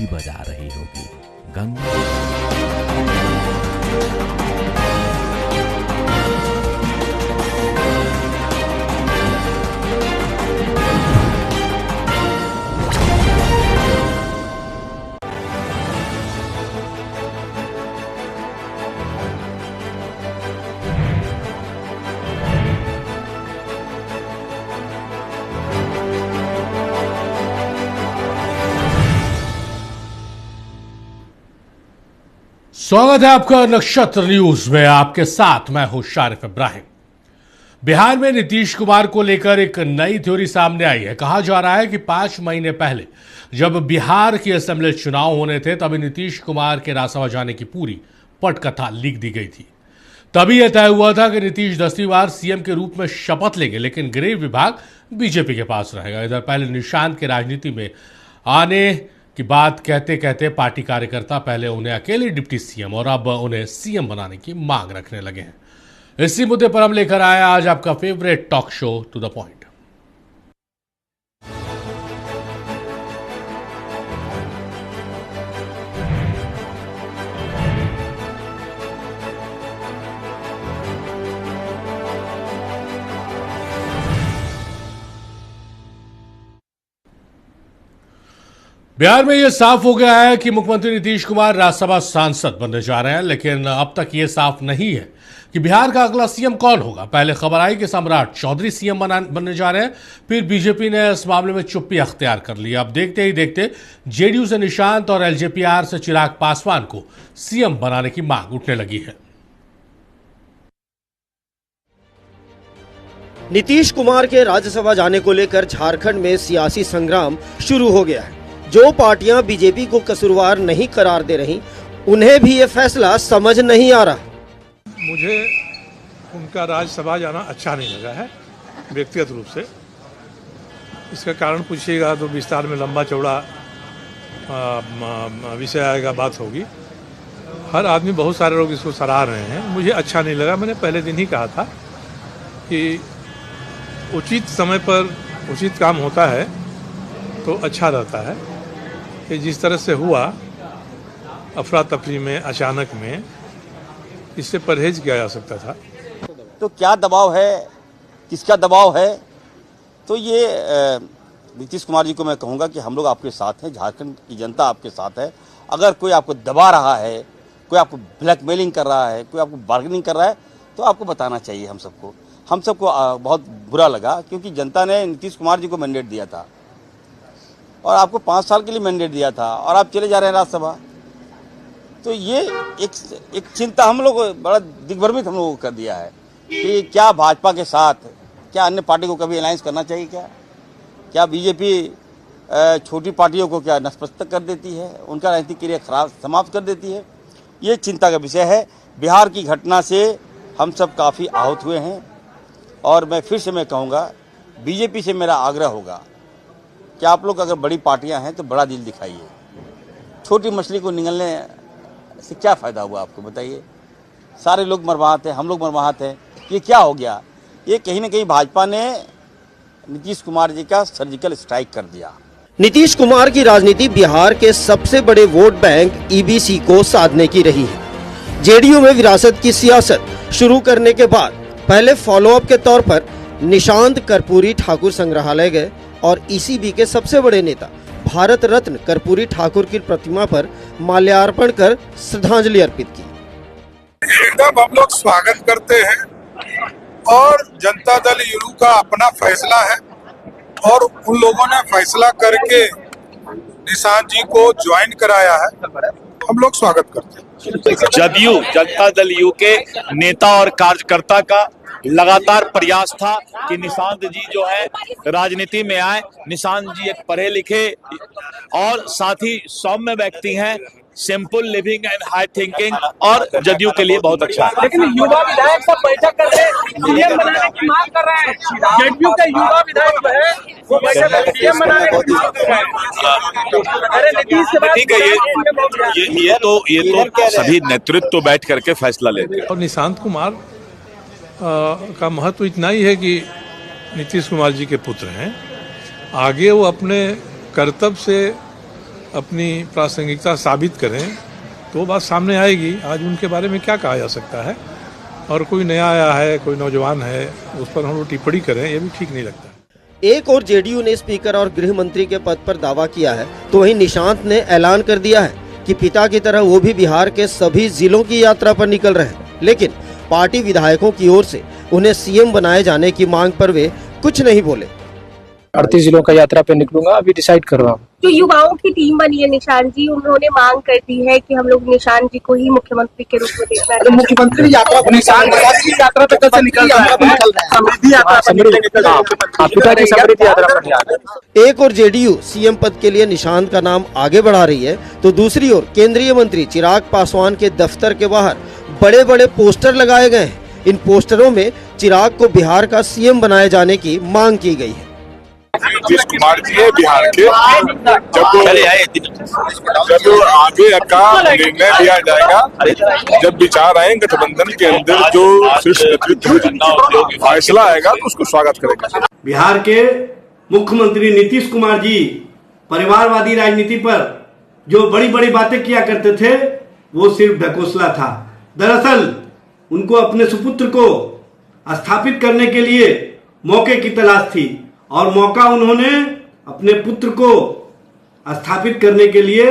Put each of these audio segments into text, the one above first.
घंटी बजा रही होगी। गंगा स्वागत है आपका नक्षत्र न्यूज में। आपके साथ मैं हूं शारिफ इब्राहिम। बिहार में नीतीश कुमार को लेकर एक नई थ्योरी सामने आई है। कहा जा रहा है कि 5 महीने पहले जब बिहार की असेंबली चुनाव होने थे तभी नीतीश कुमार के राज्यसभा जाने की पूरी पटकथा लीक दी गई थी। तभी यह तय हुआ था कि नीतीश 10वीं बार सीएम के रूप में शपथ लेंगे, लेकिन गृह विभाग बीजेपी के पास रहेगा। इधर पहले निशांत के राजनीति में आने की बात कहते कहते पार्टी कार्यकर्ता पहले उन्हें अकेले डिप्टी सीएम और अब उन्हें सीएम बनाने की मांग रखने लगे हैं। इसी मुद्दे पर हम लेकर आए आज आपका favourite talk show to the point. Bihar में यह साफ हो गया है कि मुख्यमंत्री नीतीश कुमार राज्यसभा सांसद बनने जा रहे हैं, लेकिन अब तक यह साफ नहीं है कि बिहार का अगला सीएम कौन होगा। पहले खबर आई कि सम्राट चौधरी सीएम बनने जा रहे हैं, फिर बीजेपी ने इस मामले में चुप्पी अख्तियार कर ली। अब देखते ही देखते जेडीयू से निशांत और एलजेपीआर से चिराग पासवान को सीएम बनाने की मांग उठने लगी है। नीतीश कुमार के राज्यसभा जाने को लेकर झारखंड में सियासी संग्राम शुरू हो गया है। जो पार्टियां बीजेपी को कसूरवार नहीं करार दे रही, उन्हें भी ये फैसला समझ नहीं आ रहा। मुझे उनका राज्यसभा जाना अच्छा नहीं लगा है व्यक्तिगत रूप से। इसका कारण पूछिएगा तो विस्तार में लंबा चौड़ा विषय आएगा, बात होगी। हर आदमी, बहुत सारे लोग इसको सराह रहे हैं। मुझे अच्छा नहीं लगा। मैंने पहले दिन ही कहा था कि उचित समय पर उचित काम होता है तो अच्छा रहता है। कि जिस तरह से हुआ अफरा तफरी में, अचानक में, इससे परहेज किया जा सकता था। तो क्या दबाव है, किसका दबाव है? तो ये नीतीश कुमार जी को मैं कहूँगा कि हम लोग आपके साथ हैं, झारखंड की जनता आपके साथ है। अगर कोई आपको दबा रहा है, कोई आपको ब्लैकमेलिंग कर रहा है, कोई आपको बार्गेनिंग कर रहा है, तो आपको बताना चाहिए। हम सबको बहुत बुरा लगा, क्योंकि जनता ने नीतीश कुमार जी को मैंडेट दिया था और आपको 5 साल के लिए मैंडेट दिया था और आप चले जा रहे हैं राज्यसभा। तो ये एक चिंता हम लोग, बड़ा दिग्भ्रमित हम लोगों को कर दिया है कि क्या भाजपा के साथ, क्या अन्य पार्टी को कभी अलायंस करना चाहिए? क्या बीजेपी छोटी पार्टियों को क्या नतमस्तक कर देती है, उनका राजनीतिक करियर खराब समाप्त कर देती है? ये चिंता का विषय है। बिहार की घटना से हम सब काफ़ी आहत हुए हैं और मैं फिर से कहूँगा, बीजेपी से मेरा आग्रह होगा कि आप लोग अगर बड़ी पार्टियां हैं तो बड़ा दिल दिखाइए। छोटी मछली को निगलने से क्या फ़ायदा हुआ आपको, बताइए? सारे लोग मरवाहत हैं, हम लोग मरवाहत हैं। ये क्या हो गया? ये कहीं ना कहीं भाजपा ने नीतीश कुमार जी का सर्जिकल स्ट्राइक कर दिया। नीतीश कुमार की राजनीति बिहार के सबसे बड़े वोट बैंक ईबीसी को साधने की रही है। जेडीयू में विरासत की सियासत शुरू करने के बाद पहले फॉलोअप के तौर पर निशांत कर्पूरी ठाकुर संग्रहालय गए और ईसीबी के सबसे बड़े नेता भारत रत्न कर्पूरी ठाकुर की प्रतिमा पर माल्यार्पण कर श्रद्धांजलि अर्पित की। एकदम हम लोग स्वागत करते हैं और जनता दल यूनाइटेड का अपना फैसला है और उन लोगों ने फैसला करके निशांत जी को ज्वाइन कराया है। हम लोग स्वागत करते हैं। जदयू, जनता दल यू के नेता और कार्यकर्ता का लगातार प्रयास था कि निशांत जी जो है राजनीति में आए। निशांत जी एक पढ़े लिखे और साथ ही सौम्य व्यक्ति हैं, simple living and high thinking, और जदयू के लिए बहुत अच्छा है। लेकिन युवा विधायक सब बैठक कर रहे हैं, सीएम बनाने की मांग कर रहे हैं। जदयू के युवा विधायक जो है वो बैठक में सीएम बनाने की मांग कर रहे हैं। अरे नीतीश के बाद ठीक है, ये तो सभी नेतृत्व बैठ करके फैसला लेते हैं। और निशांत कुमार का महत्व इतना ही है कि नीतीश कुमार जी के पुत्र हैं। आगे वो अपने कर्तव्य से अपनी प्रासंगिकता साबित करें तो वो बात सामने आएगी। आज उनके बारे में क्या कहा जा सकता है, और कोई नया आया है, कोई नौजवान है, उस पर हम लोग टिप्पणी करें, ये भी ठीक नहीं लगता। एक और जेडीयू ने स्पीकर और गृह मंत्री के पद पर दावा किया है, तो वहीं निशांत ने ऐलान कर दिया है कि पिता की तरह वो भी बिहार के सभी जिलों की यात्रा पर निकल रहे हैं। लेकिन पार्टी विधायकों की ओर से उन्हें सीएम बनाए जाने की मांग पर वे कुछ नहीं बोले। 38 जिलों का यात्रा पे निकलूंगा, अभी डिसाइड कर रहा हूँ। जो युवाओं की टीम बनी है निशांत जी, उन्होंने मांग कर दी है कि हम लोग निशांत जी को ही मुख्यमंत्री के रूप में देखना है। मुख्यमंत्री यात्रा पे कैसे निकल रहा है? समृद्धि यात्रा पर। एक और जेडीयू सीएम पद के लिए निशांत का नाम आगे बढ़ा रही है, तो दूसरी ओर केंद्रीय मंत्री चिराग पासवान के दफ्तर के बाहर बड़े बड़े पोस्टर लगाए गए हैं। इन पोस्टरों में चिराग को बिहार का सीएम बनाए जाने की मांग की गई है। नीतीश कुमार जी है बिहार के, जब आगे का निर्णय लिया जाएगा, जब विचार आए गठबंधन के अंदर जो शीर्ष नेतृत्व में फैसला आएगा तो उसको स्वागत करेगा। बिहार के मुख्यमंत्री नीतीश कुमार जी परिवारवादी राजनीति पर जो बड़ी बड़ी बातें किया करते थे, वो सिर्फ ढकोसला था। दरअसल उनको अपने सुपुत्र को स्थापित करने के लिए मौके की तलाश थी, और मौका उन्होंने अपने पुत्र को स्थापित करने के लिए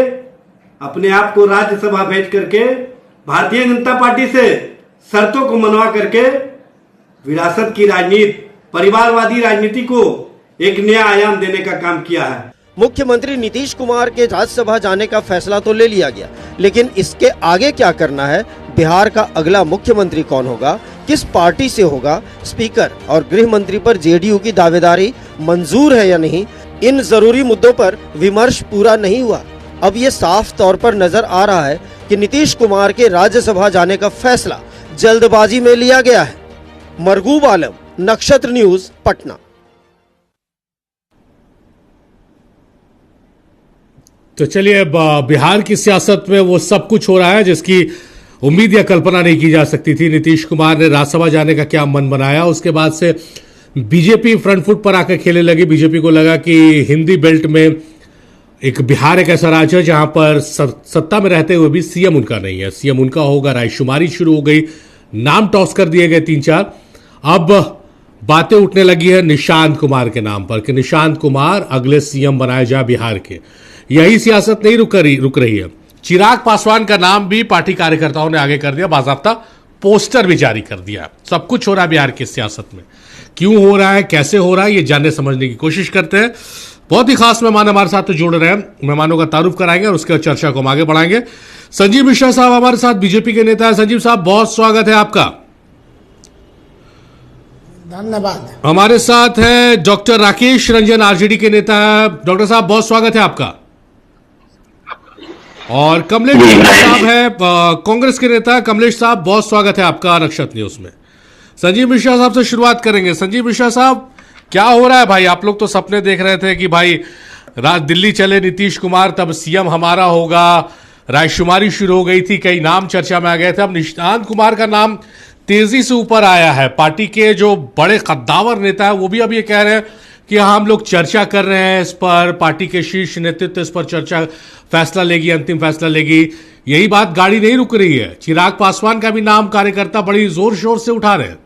अपने आप को राज्यसभा भेज करके भारतीय जनता पार्टी से शर्तों को मनवा करके विरासत की राजनीति, परिवारवादी राजनीति को एक नया आयाम देने का काम किया है। मुख्यमंत्री नीतीश कुमार के राज्यसभा जाने का फैसला तो ले लिया गया, लेकिन इसके आगे क्या करना है, बिहार का अगला मुख्यमंत्री कौन होगा, किस पार्टी से होगा, स्पीकर और गृह मंत्री पर जेडीयू की दावेदारी मंजूर है या नहीं, इन जरूरी मुद्दों पर विमर्श पूरा नहीं हुआ। अब ये साफ तौर पर नजर आ रहा है कि नीतीश कुमार के राज्यसभा जाने का फैसला जल्दबाजी में लिया गया है। मरगूब आलम, नक्षत्र न्यूज, पटना। तो चलिए, अब बिहार की सियासत में वो सब कुछ हो रहा है जिसकी उम्मीद या कल्पना नहीं की जा सकती थी। नीतीश कुमार ने राज्यसभा जाने का क्या मन बनाया, उसके बाद से बीजेपी फ्रंट फुट पर आकर खेलने लगी। बीजेपी को लगा कि हिंदी बेल्ट में एक बिहार एक ऐसा राज्य है जहां पर सत्ता में रहते हुए भी सीएम उनका नहीं है, सीएम उनका होगा। रायशुमारी शुरू हो गई, नाम टॉस कर दिए गए 3-4। अब बातें उठने लगी है निशांत कुमार के नाम पर कि निशांत कुमार अगले सीएम बनाए जाए बिहार के। यही सियासत नहीं रुक रही है। चिराग पासवान का नाम भी पार्टी कार्यकर्ताओं ने आगे कर दिया, बाकायदा पोस्टर भी जारी कर दिया। सब कुछ हो रहा है बिहार की सियासत में। क्यों हो रहा है, कैसे हो रहा है, ये जानने समझने की कोशिश करते हैं। बहुत ही खास मेहमान हमारे साथ तो जुड़ रहे हैं, मेहमानों का तारुफ कराएंगे और उसके बाद चर्चा को हम आगे बढ़ाएंगे। संजीव मिश्रा साहब हमारे साथ, बीजेपी के नेता है। संजीव साहब, बहुत स्वागत है आपका। धन्यवाद। हमारे साथ है डॉक्टर राकेश रंजन, आरजेडी के नेता है। डॉक्टर साहब, बहुत स्वागत है आपका। और कमलेश साहब है, कांग्रेस के नेता कमलेश साहब, बहुत स्वागत है आपका नक्षत्र न्यूज में। संजीव मिश्रा साहब से शुरुआत करेंगे। संजीव मिश्रा साहब, क्या हो रहा है भाई? आप लोग तो सपने देख रहे थे कि भाई दिल्ली चले नीतीश कुमार, तब सीएम हमारा होगा। रायशुमारी शुरू हो गई थी, कई नाम चर्चा में आ गए थे। अब निशांत कुमार का नाम तेजी से ऊपर आया है। पार्टी के जो बड़े कद्दावर नेता है वो भी अब ये कह रहे हैं कि हम लोग चर्चा कर रहे हैं इस पर, पार्टी के शीर्ष नेतृत्व इस पर चर्चा, फैसला लेगी, अंतिम फैसला लेगी। यही बात गाड़ी नहीं रुक रही है। चिराग पासवान का भी नाम कार्यकर्ता बड़ी जोर शोर से उठा रहे हैं।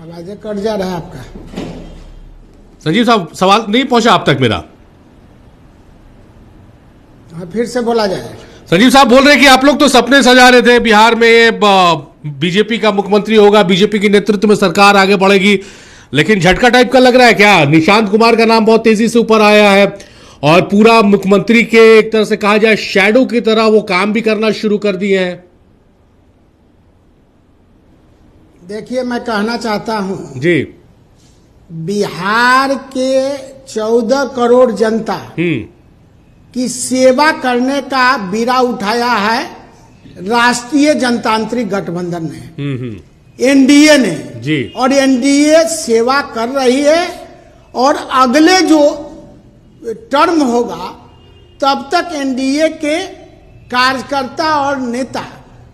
आवाज कट जा रहा है आपका। संजीव साहब, सवाल नहीं पहुंचा आप तक मेरा। हाँ, फिर से बोला जाए। संजीव साहब बोल रहे हैं कि आप लोग तो सपने सजा रहे थे बिहार में बीजेपी का मुख्यमंत्री होगा, बीजेपी के नेतृत्व में सरकार आगे बढ़ेगी, लेकिन झटका टाइप का लग रहा है क्या? निशांत कुमार का नाम बहुत तेजी से ऊपर आया है और पूरा मुख्यमंत्री के एक तरह से कहा जाए शैडो की तरह वो काम भी करना शुरू कर दिए हैं। देखिए, मैं कहना चाहता हूं जी, बिहार के 14 करोड़ जनता की सेवा करने का बीड़ा उठाया है राष्ट्रीय जनतांत्रिक गठबंधन ने, एनडीए ने जी। और एनडीए सेवा कर रही है और अगले जो टर्म होगा तब तक एनडीए के कार्यकर्ता और नेता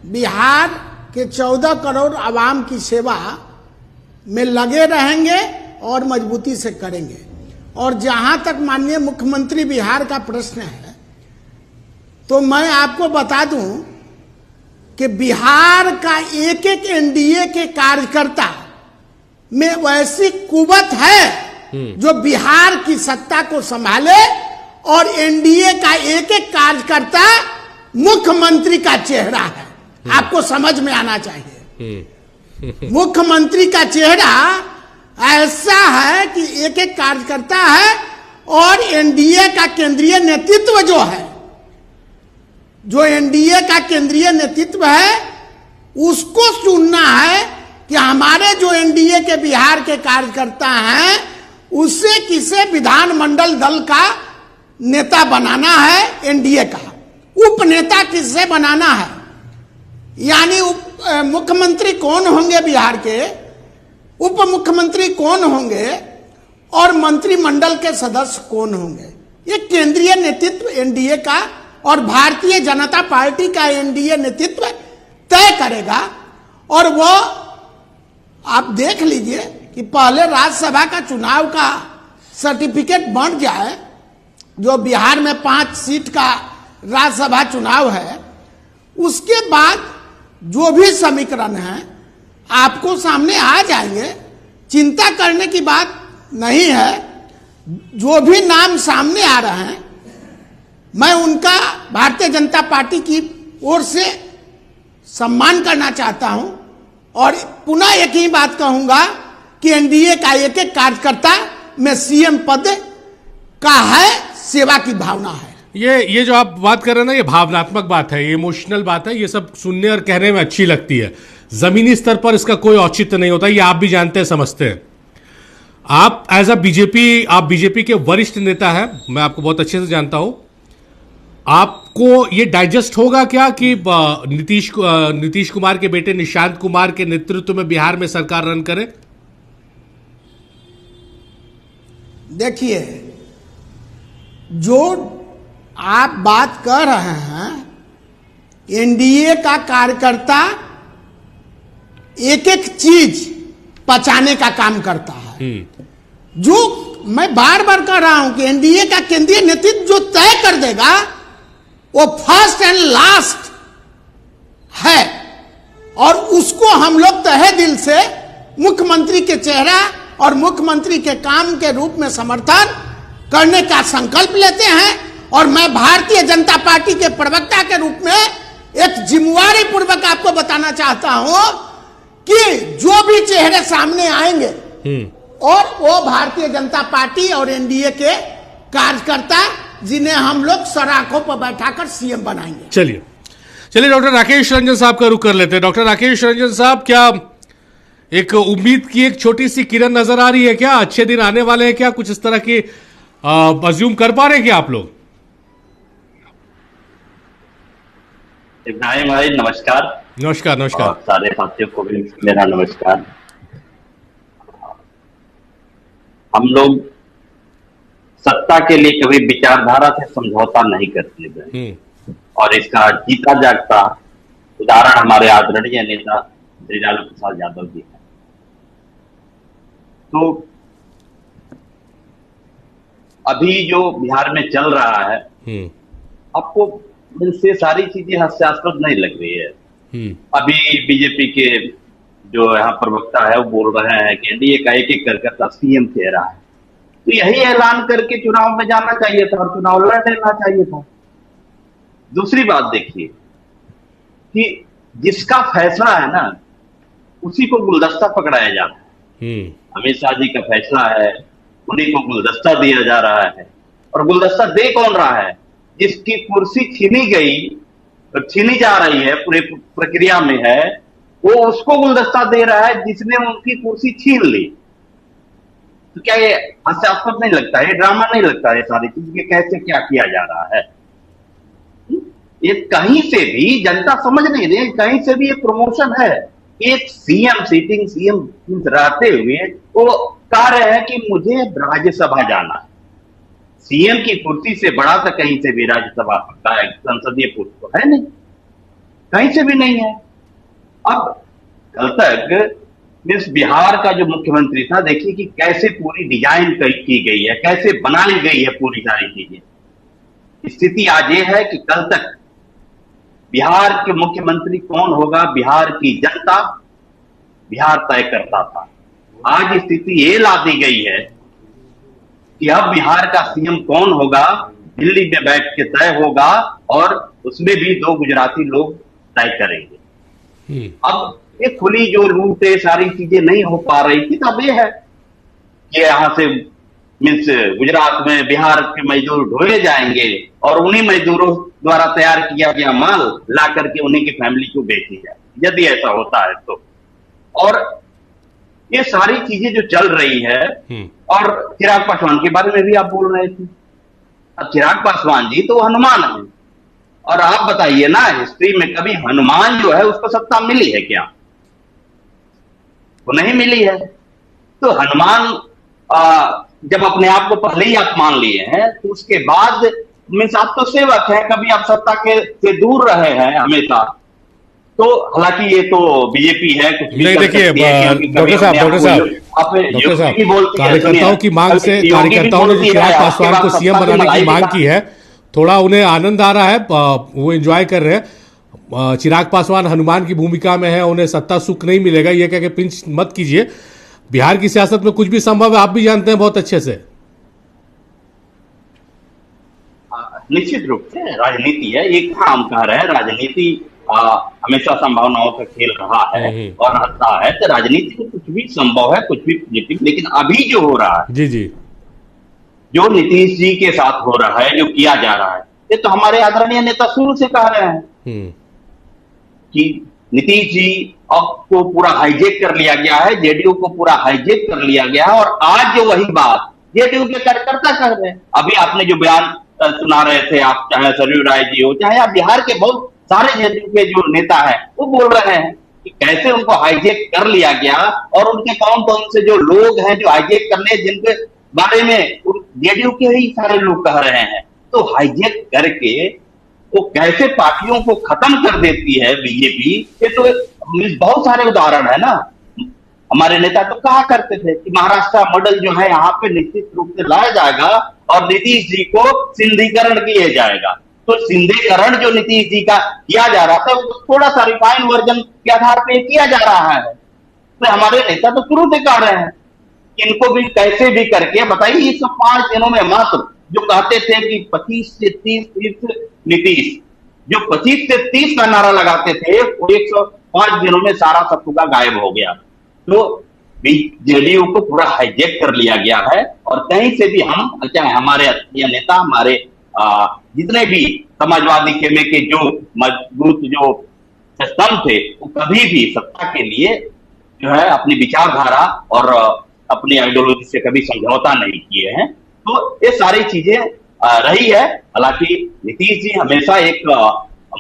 बिहार कि 14 करोड़ आवाम की सेवा में लगे रहेंगे और मजबूती से करेंगे। और जहां तक माननीय मुख्यमंत्री बिहार का प्रश्न है, तो मैं आपको बता दूं कि बिहार का एक एक एनडीए के कार्यकर्ता में वैसी कुवत है जो बिहार की सत्ता को संभाले, और एनडीए का एक एक कार्यकर्ता मुख्यमंत्री का चेहरा है। आपको समझ में आना चाहिए। मुख्यमंत्री का चेहरा ऐसा है कि एक एक कार्यकर्ता है, और एनडीए का केंद्रीय नेतृत्व जो है, जो एनडीए का केंद्रीय नेतृत्व है, उसको सुनना है कि हमारे जो एनडीए के बिहार के कार्यकर्ता हैं, उसे किसे विधानमंडल दल का नेता बनाना है, एनडीए का उपनेता किससे बनाना है, यानी मुख्यमंत्री कौन होंगे बिहार के, उप मुख्यमंत्री कौन होंगे, और मंत्रिमंडल के सदस्य कौन होंगे। ये केंद्रीय नेतृत्व एनडीए का और भारतीय जनता पार्टी का एनडीए नेतृत्व तय करेगा। और वो आप देख लीजिए कि पहले राज्यसभा का चुनाव का सर्टिफिकेट बन जाए, जो बिहार में 5 सीट का राज्यसभा चुनाव है, उसके बाद जो भी समीकरण है आपको सामने आ जाएंगे। चिंता करने की बात नहीं है। जो भी नाम सामने आ रहे हैं, मैं उनका भारतीय जनता पार्टी की ओर से सम्मान करना चाहता हूं, और पुनः एक ही बात कहूंगा कि एनडीए का एक एक कार्यकर्ता में सीएम पद का है, सेवा की भावना है। ये जो आप बात कर रहे हैं ना, ये भावनात्मक बात है, ये इमोशनल बात है, ये सब सुनने और कहने में अच्छी लगती है। जमीनी स्तर पर इसका कोई औचित्य नहीं होता, ये आप भी जानते हैं, समझते हैं। आप एज अ बीजेपी, आप बीजेपी के वरिष्ठ नेता हैं, मैं आपको बहुत अच्छे से जानता हूं। आपको ये डाइजेस्ट होगा क्या कि नीतीश कुमार के बेटे निशांत कुमार के नेतृत्व में बिहार में सरकार रन करे? देखिए, जो आप बात कर रहे हैं, एनडीए का कार्यकर्ता एक एक चीज पचाने का काम करता है। जो मैं बार बार कह रहा हूं कि एनडीए का केंद्रीय नेतृत्व जो तय कर देगा, वो फर्स्ट एंड लास्ट है, और उसको हम लोग तहे दिल से मुख्यमंत्री के चेहरा और मुख्यमंत्री के काम के रूप में समर्थन करने का संकल्प लेते हैं। और मैं भारतीय जनता पार्टी के प्रवक्ता के रूप में एक जिम्मेवारी पूर्वक आपको बताना चाहता हूं कि जो भी चेहरे सामने आएंगे, और वो भारतीय जनता पार्टी और एनडीए के कार्यकर्ता, जिन्हें हम लोग सराखों पर बैठाकर सीएम बनाएंगे। चलिए डॉक्टर राकेश रंजन साहब का रुख कर लेते हैं। डॉक्टर राकेश रंजन साहब, क्या एक उम्मीद की एक छोटी सी किरण नजर आ रही है क्या? अच्छे दिन आने वाले हैं क्या? कुछ इस तरह की अज्यूम कर पा रहे हैं क्या आप लोग? इब्राहिम भाई नमस्कार। नमस्कार। नमस्कार। सारे साथियों को भी मेरा नमस्कार। हम लोग सत्ता के लिए कभी विचारधारा से समझौता नहीं करते थे, और इसका जीता जागता उदाहरण हमारे आदरणीय नेता श्री लालू प्रसाद यादव जी है। तो अभी जो बिहार में चल रहा है, आपको इनसे सारी चीजें हास्यास्पद नहीं लग रही है? अभी बीजेपी के जो यहाँ प्रवक्ता है वो बोल रहे हैं कि एनडीए का एक एक कार्यकर्ता सीएम चेहरा है। तो यही ऐलान करके चुनाव में जाना चाहिए था और चुनाव लड़ लेना चाहिए था। दूसरी बात देखिए कि जिसका फैसला है ना, उसी को गुलदस्ता पकड़ाया जाता है। अमित शाह जी का फैसला है, उन्हीं को गुलदस्ता दिया जा रहा है। और गुलदस्ता दे कौन रहा है? जिसकी कुर्सी छीनी गई, छीनी जा रही है, पूरे प्रक्रिया में है, वो उसको गुलदस्ता दे रहा है जिसने उनकी कुर्सी छीन ली। तो क्या ये हास्यास्पद नहीं लगता है? ड्रामा नहीं लगता है? सारी चीज ये कैसे क्या किया जा रहा है? ये कहीं से भी जनता समझ नहीं रही, कहीं से भी ये प्रमोशन है। एक सीएम, सिटिंग सीएम रहते हुए वो कह रहे हैं कि मुझे राज्यसभा जाना है। सीएम की कुर्सी से बड़ा तो कहीं से भी राज्यसभा संसदीय पोस्ट तो है नहीं, कहीं से भी नहीं है। अब कल तक इस बिहार का जो मुख्यमंत्री था, देखिए कि कैसे पूरी डिजाइन की गई है, कैसे बनाई गई है पूरी सारी चीजें। स्थिति आज ये है कि कल तक बिहार के मुख्यमंत्री कौन होगा, बिहार की जनता, बिहार तय करता था। आज स्थिति ये ला दी गई है कि अब बिहार का सीएम कौन होगा दिल्ली में बैठ के तय होगा, और उसमें भी 2 गुजराती लोग तय करेंगे। अब ये खुली जो लूट है, सारी चीजें नहीं हो पा रही थी, तब ये है कि यहां से मीन्स गुजरात में बिहार के मजदूर ढोए जाएंगे और उन्हीं मजदूरों द्वारा तैयार किया गया माल ला करके उन्हीं की फैमिली को बेची जाए, यदि ऐसा होता है तो। और ये सारी चीजें जो चल रही है, और चिराग पासवान के बारे में भी आप बोल रहे थे। अब चिराग पासवान जी तो हनुमान है, और आप बताइए ना, हिस्ट्री में कभी हनुमान जो है उसको सत्ता मिली है क्या? वो नहीं मिली है। तो हनुमान जब अपने आप को पहले ही आप मान लिए हैं, तो उसके बाद मीन्स आप तो सेवक है, कभी आप सत्ता से दूर रहे हैं हमेशा। तो हालांकि ये तो बीजेपी है, कुछ भी नहीं। देखिए डॉक्टर साहब कार्यकर्ताओं की मांग से, कार्यकर्ताओं ने चिराग पासवान को सीएम बनाने की मांग की है, थोड़ा उन्हें आनंद आ रहा है, वो एंजॉय कर रहे हैं। चिराग पासवान हनुमान की भूमिका में है, उन्हें सत्ता सुख नहीं मिलेगा, ये कह के पिंच मत कीजिए। बिहार की सियासत में कुछ भी संभव है, आप भी जानते हैं बहुत अच्छे से। निश्चित रूप से राजनीति है, एक हम कह रहे हैं राजनीति हमेशा संभावनाओं का खेल रहा है और रहता है। तो राजनीति में कुछ भी संभव है, कुछ भी पॉजिटिव। लेकिन अभी जो हो रहा है, जी, जो नीतीश जी के साथ हो रहा है, जो किया जा रहा है, ये तो हमारे आदरणीय नेता शुरू से कह रहे हैं कि नीतीश जी को पूरा हाईजेक कर लिया गया है, जेडीयू को पूरा हाईजेक कर लिया गया है। और आज जो वही बात जेडीयू के कार्यकर्ता कर रहे हैं। अभी आपने जो बयान सुना रहे थे, आप चाहे सरयू राय जी हो, चाहे आप बिहार के बहुत सारे जेडीयू के जो नेता है, वो बोल रहे हैं कि कैसे उनको हाईजेक कर लिया गया, और उनके कौन कौन से जो लोग हैं जो हाईजेक करने, जिनके बारे में जेडीयू के ही सारे लोग कह रहे हैं। तो हाईजेक करके वो कैसे पार्टियों को खत्म कर देती है बीजेपी, ये तो बहुत सारे उदाहरण है ना। हमारे नेता तो कहा करते थे कि महाराष्ट्र मॉडल जो है यहाँ पे निश्चित रूप से लाया जाएगा और नीतीश जी को सिंधीकरण किया जाएगा। तो सिंधीकरण जो नीतीश जी का किया जा रहा था, वो थोड़ा सा रिफाइन वर्जन के आधार पर किया जा रहा है। तो हमारे नेता तो शुरू से कह रहे हैं कि इनको भी कैसे भी करके बताइए, इस 5 दिनों में मात्र जो कहते थे कि 25 से 30 नीतीश, जो 25 से 30 का नारा लगाते थे, वो 105 दिनों में सारा सत्तुका गायब हो गया। तो जेडीयू को पूरा हाईजेक कर लिया गया है, और कहीं से भी हम, चाहे हमारे नेता, हमारे जितने भी समाजवादी खेमे के जो मजबूत जो स्तंभ थे, वो कभी भी सत्ता के लिए जो है अपनी विचारधारा और अपनी आइडियोलॉजी से कभी समझौता नहीं किए हैं। तो ये सारी चीजें रही है। हालांकि नीतीश जी हमेशा एक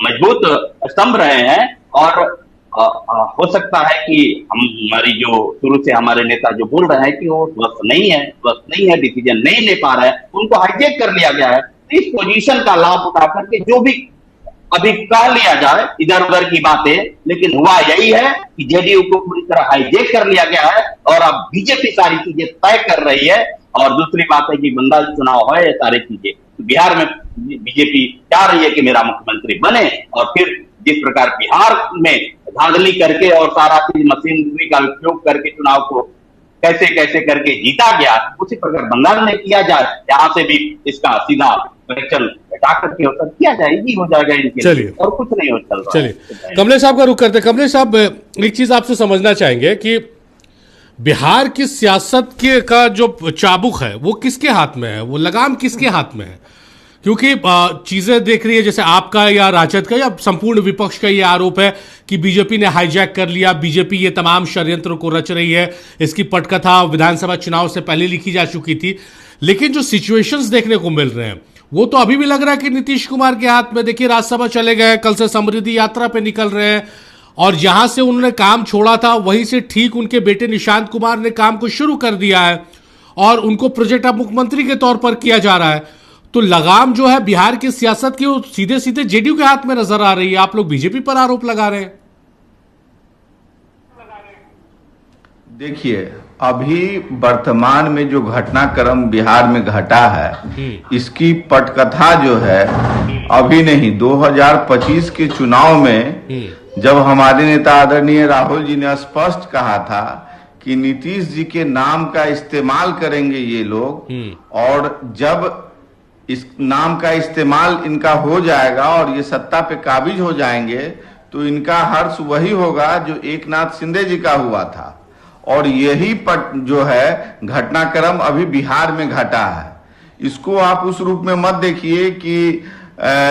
मजबूत स्तंभ रहे हैं, और हो सकता है कि हमारी जो शुरू से हमारे नेता जो बोल रहे हैं कि वो स्वस्थ नहीं है, डिसीजन नहीं ले पा रहे हैं, उनको हाईजेक कर लिया गया है। इस पोजीशन का लाभ उठा करके जो भी अभी कह लिया जाए इधर उधर की बातें, लेकिन हुआ यही है कि जेडीयू को पूरी तरह हाईजेक कर लिया गया है, और अब बीजेपी सारी चीजें तय कर रही है। और दूसरी बात है कि बंगाल चुनाव है, ये सारी चीजें बिहार में बीजेपी चाह रही है कि मेरा मुख्यमंत्री बने, और फिर जिस प्रकार बिहार में धांधली करके और सारा चीज मशीनरी का उपयोग करके चुनाव को कैसे कैसे करके जीता गया, उसी प्रकार बंगाल में किया जाए, यहाँ से भी इसका सीधा कनेक्शन हटा करके होता किया जाए, ये हो जाएगा इनके लिए, और कुछ नहीं हो चल रहा। चलिए कमलेश साहब का रुख करते। कमलेश साहब, एक चीज आपसे समझना चाहेंगे कि बिहार की सियासत के का जो चाबुक है वो किसके हाथ में है, वो लगाम किसके हाथ में है? क्योंकि चीजें देख रही है, जैसे आपका या राजद का या संपूर्ण विपक्ष का ये आरोप है कि बीजेपी ने हाईजैक कर लिया, बीजेपी ये तमाम षड्यंत्रों को रच रही है, इसकी पटकथा विधानसभा चुनाव से पहले लिखी जा चुकी थी। लेकिन जो सिचुएशंस देखने को मिल रहे हैं, वो तो अभी भी लग रहा है कि नीतीश कुमार के हाथ में। देखिए राज्यसभा चले गए, कल से समृद्धि यात्रा पे निकल रहे हैं, और जहां से उन्होंने काम छोड़ा था वहीं से ठीक उनके बेटे निशांत कुमार ने काम को शुरू कर दिया है, और उनको प्रोजेक्ट ऑफ मुख्यमंत्री के तौर पर किया जा रहा है। तो लगाम जो है बिहार की सियासत की, वो सीधे सीधे जेडीयू के हाथ में नजर आ रही है। आप लोग बीजेपी पर आरोप लगा रहे हैं। देखिए, अभी वर्तमान में जो घटनाक्रम बिहार में घटा है, इसकी पटकथा जो है अभी नहीं, 2025 के चुनाव में जब हमारे नेता आदरणीय राहुल जी ने स्पष्ट कहा था कि नीतीश जी के नाम का इस्तेमाल करेंगे ये लोग, और जब इस नाम का इस्तेमाल इनका हो जाएगा और ये सत्ता पे काबिज हो जाएंगे, तो इनका हर्ष वही होगा जो एकनाथ शिंदे जी का हुआ था। और यही जो है घटनाक्रम अभी बिहार में घटा है। इसको आप उस रूप में मत देखिए कि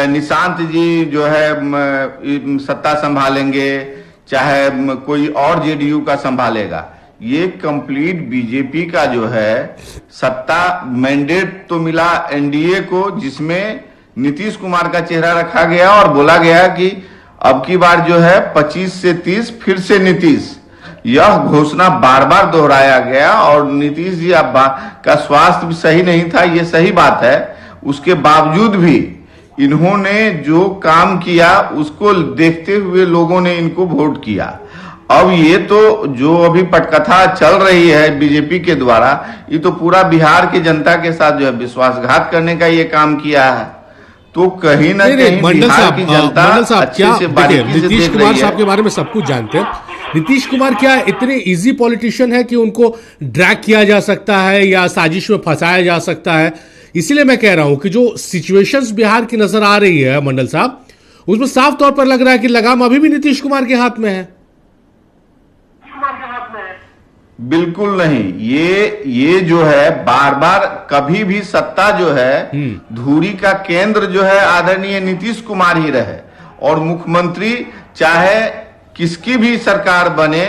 निशांत जी जो है सत्ता संभालेंगे, चाहे कोई और जेडीयू का संभालेगा। ये कंप्लीट बीजेपी का जो है सत्ता मैंडेट तो मिला एनडीए को, जिसमें नीतीश कुमार का चेहरा रखा गया और बोला गया कि अब की बार जो है 25 से 30 फिर से नीतीश, यह घोषणा बार बार दोहराया गया। और नीतीश जी का स्वास्थ्य भी सही नहीं था, ये सही बात है। उसके बावजूद भी इन्होंने जो काम किया उसको देखते हुए लोगों ने इनको वोट किया। अब ये तो जो अभी पटकथा चल रही है बीजेपी के द्वारा, ये तो पूरा बिहार की जनता के साथ जो है विश्वासघात करने का ये काम किया है। तो कहीं ना कहीं बिहार की जनता अच्छे से बारीकी से नीतीश देख कुमार रही साहब है। के बारे में सब कुछ जानते हैं। नीतीश कुमार क्या इतने इजी पॉलिटिशियन है कि उनको ड्रैग किया जा सकता है या साजिश में फंसाया जा सकता है? इसीलिए मैं कह रहा हूं कि जो सिचुएशंस बिहार की नजर आ रही है मंडल साहब, उसमें साफ तौर पर लग रहा है कि लगाम अभी भी नीतीश कुमार के हाथ में है। बिल्कुल नहीं, ये जो है बार बार कभी भी सत्ता जो है धुरी का केंद्र जो है आदरणीय नीतीश कुमार ही रहे। और मुख्यमंत्री चाहे किसकी भी सरकार बने,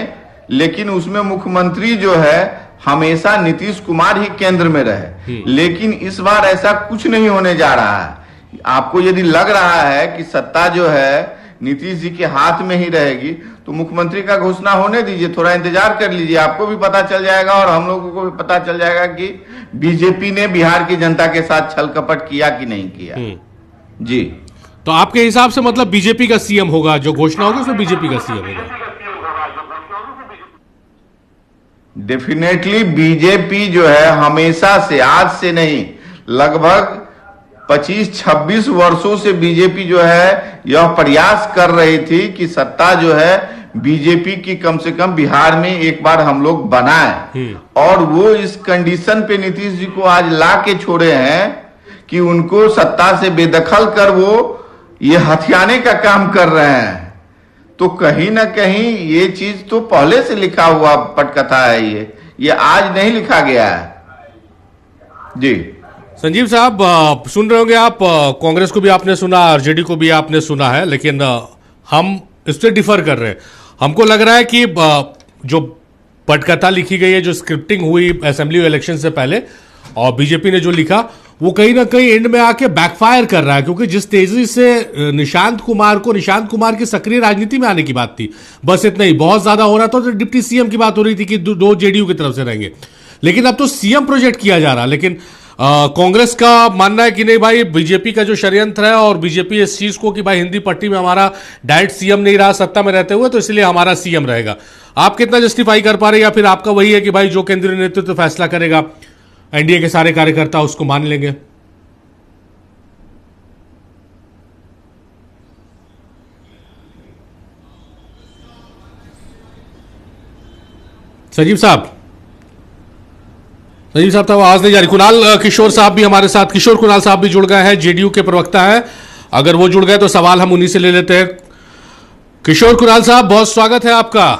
लेकिन उसमें मुख्यमंत्री जो है हमेशा नीतीश कुमार ही केंद्र में रहे। लेकिन इस बार ऐसा कुछ नहीं होने जा रहा है। आपको यदि लग रहा है कि सत्ता जो है नीतीश जी के हाथ में ही रहेगी, तो मुख्यमंत्री का घोषणा होने दीजिए, थोड़ा इंतजार कर लीजिए, आपको भी पता चल जाएगा और हम लोगों को भी पता चल जाएगा कि बीजेपी ने बिहार की जनता के साथ छल कपट किया कि नहीं किया। जी, तो आपके हिसाब से मतलब बीजेपी का सीएम होगा, जो घोषणा होगी उसमें बीजेपी का सीएम होगा? डेफिनेटली बीजेपी जो है हमेशा से, आज से नहीं, लगभग 25-26 वर्षों से बीजेपी जो है यह प्रयास कर रही थी कि सत्ता जो है बीजेपी की कम से कम बिहार में एक बार हम लोग बनाए। और वो इस कंडीशन पे नीतीश जी को आज ला के छोड़े हैं कि उनको सत्ता से बेदखल कर वो ये हथियाने का काम कर रहे हैं। तो कहीं ना कहीं ये चीज तो पहले से लिखा हुआ पटकथा है, ये आज नहीं लिखा गया है। जी संजीव साहब, सुन रहे होंगे आप, कांग्रेस को भी आपने सुना, आरजेडी को भी आपने सुना है, लेकिन हम इससे डिफर कर रहे हैं। हमको लग रहा है कि जो पटकथा लिखी गई है, जो स्क्रिप्टिंग हुई असेंबली इलेक्शन से पहले, और बीजेपी ने जो लिखा, वो कहीं ना कहीं एंड में आके बैकफायर कर रहा है। क्योंकि जिस तेजी से निशांत कुमार की सक्रिय राजनीति में आने की बात थी, बस इतना ही, बहुत ज्यादा हो रहा था तो डिप्टी सीएम की बात हो रही थी कि दो जेडीयू की तरफ से रहेंगे, लेकिन अब तो सीएम प्रोजेक्ट किया जा रहा। लेकिन कांग्रेस का मानना है कि नहीं भाई, बीजेपी का जो षड्यंत्र है, और बीजेपी इस चीज को कि भाई हिंदी पट्टी में हमारा डायरेक्ट सीएम नहीं रहा सत्ता में रहते हुए, तो इसलिए हमारा सीएम रहेगा। आप कितना जस्टिफाई कर पा रहे हैं, या फिर आपका वही है कि भाई जो केंद्रीय नेतृत्व फैसला करेगा, एनडीए के सारे कार्यकर्ता उसको मान लेंगे? संजीव साहब तो आवाज नहीं जा रही। कुणाल किशोर साहब भी हमारे साथ, किशोर कुणाल साहब भी जुड़ गए हैं, जेडीयू के प्रवक्ता हैं। अगर वो जुड़ गए तो सवाल हम उन्हीं से ले लेते हैं। किशोर कुणाल साहब, बहुत स्वागत है आपका।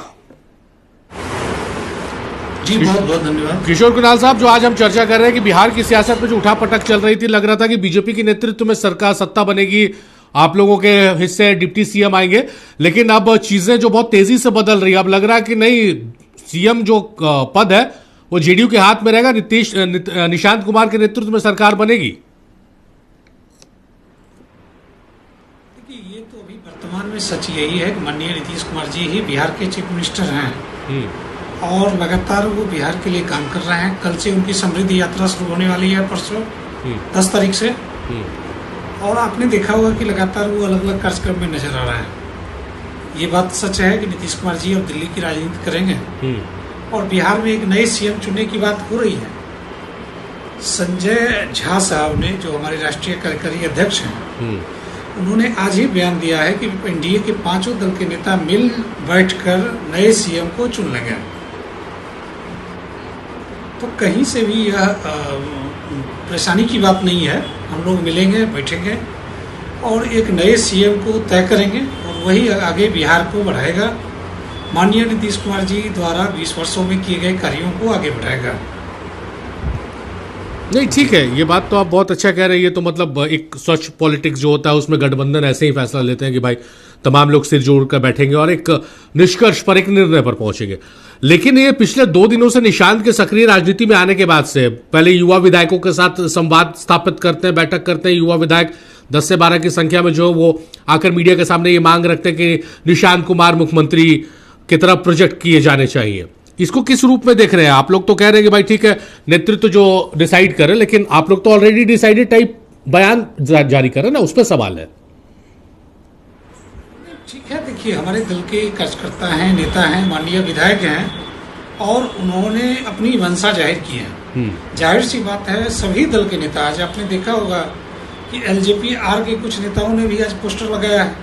जी बहुत बहुत धन्यवाद। किशोर कुणाल साहब, जो आज हम चर्चा कर रहे हैं कि बिहार की सियासत में जो उठापटक चल रही थी, लग रहा था कि बीजेपी के नेतृत्व में सरकार सत्ता बनेगी, आप लोगों के हिस्से डिप्टी सीएम आएंगे, लेकिन अब चीजें जो बहुत तेजी से बदल रही है, अब लग रहा है कि नहीं, सीएम जो पद है वो जेडीयू के हाथ में रहेगा, निशांत कुमार के नेतृत्व में सरकार बनेगी। देखिए, ये तो अभी वर्तमान में सच यही है कि माननीय नीतीश कुमार जी ही बिहार के चीफ मिनिस्टर हैं और लगातार वो बिहार के लिए काम कर रहे हैं। कल से उनकी समृद्धि यात्रा शुरू होने वाली है, परसों 10 तारीख से, और आपने देखा होगा कि लगातार वो अलग अलग कार्यक्रम में नजर आ रहा है। ये बात सच है कि नीतीश कुमार जी अब दिल्ली की राजनीति करेंगे, और बिहार में एक नए सीएम चुनने की बात हो रही है। संजय झा साहब ने, जो हमारे राष्ट्रीय कार्यकारी अध्यक्ष हैं, उन्होंने आज ही बयान दिया है कि एनडीए के 5 दल के नेता मिल बैठकर नए सीएम को चुन लेंगे। तो कहीं से भी यह परेशानी की बात नहीं है। हम लोग मिलेंगे, बैठेंगे और एक नए सीएम को तय करेंगे और वही आगे बिहार को बढ़ाएगा। माननीय नीतीश कुमार जी द्वारा 20 वर्षों में किए गए कार्यों को आगे बढ़ाएगा। नहीं, ठीक है, ये बात तो आप बहुत अच्छा कह रहे हैं। ये तो मतलब एक स्वच्छ पॉलिटिक्स जो होता है उसमें गठबंधन ऐसे ही फैसला लेते हैं कि भाई तमाम लोग सिर जोड़कर बैठेंगे और एक निष्कर्ष पर, एक निर्णय पर पहुंचेंगे। लेकिन ये पिछले 2 दिनों से निशांत के सक्रिय राजनीति में आने के बाद से, पहले युवा विधायकों के साथ संवाद स्थापित करते हैं, बैठक करते हैं, युवा विधायक 10 से 12 की संख्या में जो वो आकर मीडिया के सामने ये मांग रखते हैं कि निशांत कुमार मुख्यमंत्री की तरफ प्रोजेक्ट किए जाने चाहिए। इसको किस रूप में देख रहे हैं आप लोग? तो कह रहे हैं कि भाई ठीक है, नेतृत्व जो डिसाइड करे, लेकिन आप लोग तो ऑलरेडी डिसाइडेड टाइप बयान जारी करें ना, उस पर सवाल है। ठीक है, देखिए हमारे दल के कार्यकर्ता हैं, नेता हैं, माननीय विधायक हैं और उन्होंने अपनी मंशा जाहिर की है। जाहिर सी बात है, सभी दल के नेता, आज आपने देखा होगा कि एलजेपी आर के कुछ नेताओं ने भी आज पोस्टर लगाया है।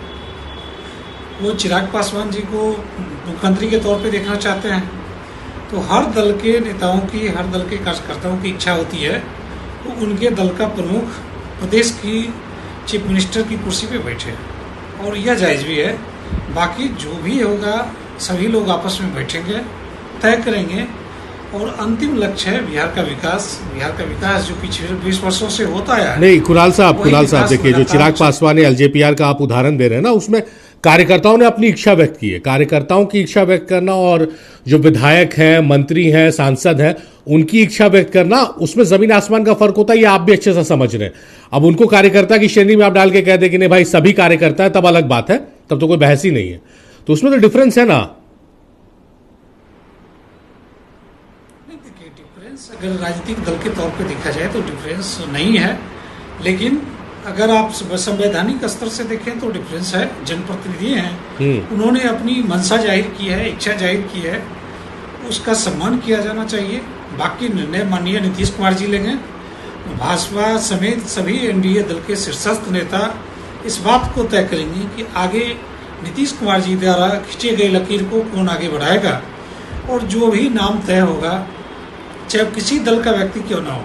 वो चिराग पासवान जी को मुख्यमंत्री के तौर पे देखना चाहते हैं। तो हर दल के नेताओं की, हर दल के कार्यकर्ताओं की इच्छा होती है तो उनके दल का प्रमुख प्रदेश की चीफ मिनिस्टर की कुर्सी पे बैठे और यह जायज़ भी है। बाकी जो भी होगा सभी लोग आपस में बैठेंगे, तय करेंगे और अंतिम लक्ष्य है बिहार का विकास। बिहार का विकास जो पिछले 20 वर्षों से होता है। नहीं, कुणाल साहब देखिए, जो चिराग पासवान एलजेपीआर का आप उदाहरण दे रहे हैं ना, उसमें कार्यकर्ताओं ने अपनी इच्छा व्यक्त की है। कार्यकर्ताओं की इच्छा व्यक्त करना और जो विधायक हैं, मंत्री हैं, सांसद हैं, उनकी इच्छा व्यक्त करना, उसमें जमीन आसमान का फर्क होता है। ये आप भी अच्छे से समझ रहे हैं। अब उनको कार्यकर्ता की श्रेणी में आप डाल के कह दे कि नहीं भाई सभी कार्यकर्ता है, तब अलग बात है, तब तो कोई बहस ही नहीं है। तो उसमें तो डिफरेंस है ना। देखिए, डिफरेंस अगर राजनीतिक दल के तौर पे देखा जाए तो डिफरेंस नहीं है, लेकिन अगर आप संवैधानिक स्तर से देखें तो डिफरेंस है। जनप्रतिनिधि हैं, उन्होंने अपनी मंशा जाहिर की है, इच्छा जाहिर की है, उसका सम्मान किया जाना चाहिए। बाकी निर्णय माननीय नीतीश कुमार जी लेंगे। भाजपा समेत सभी एनडीए दल के शीर्षस्थ नेता इस बात को तय करेंगे कि आगे नीतीश कुमार जी द्वारा खींचे गए लकीर को कौन आगे बढ़ाएगा और जो भी नाम तय होगा, चाहे किसी दल का व्यक्ति क्यों ना हो,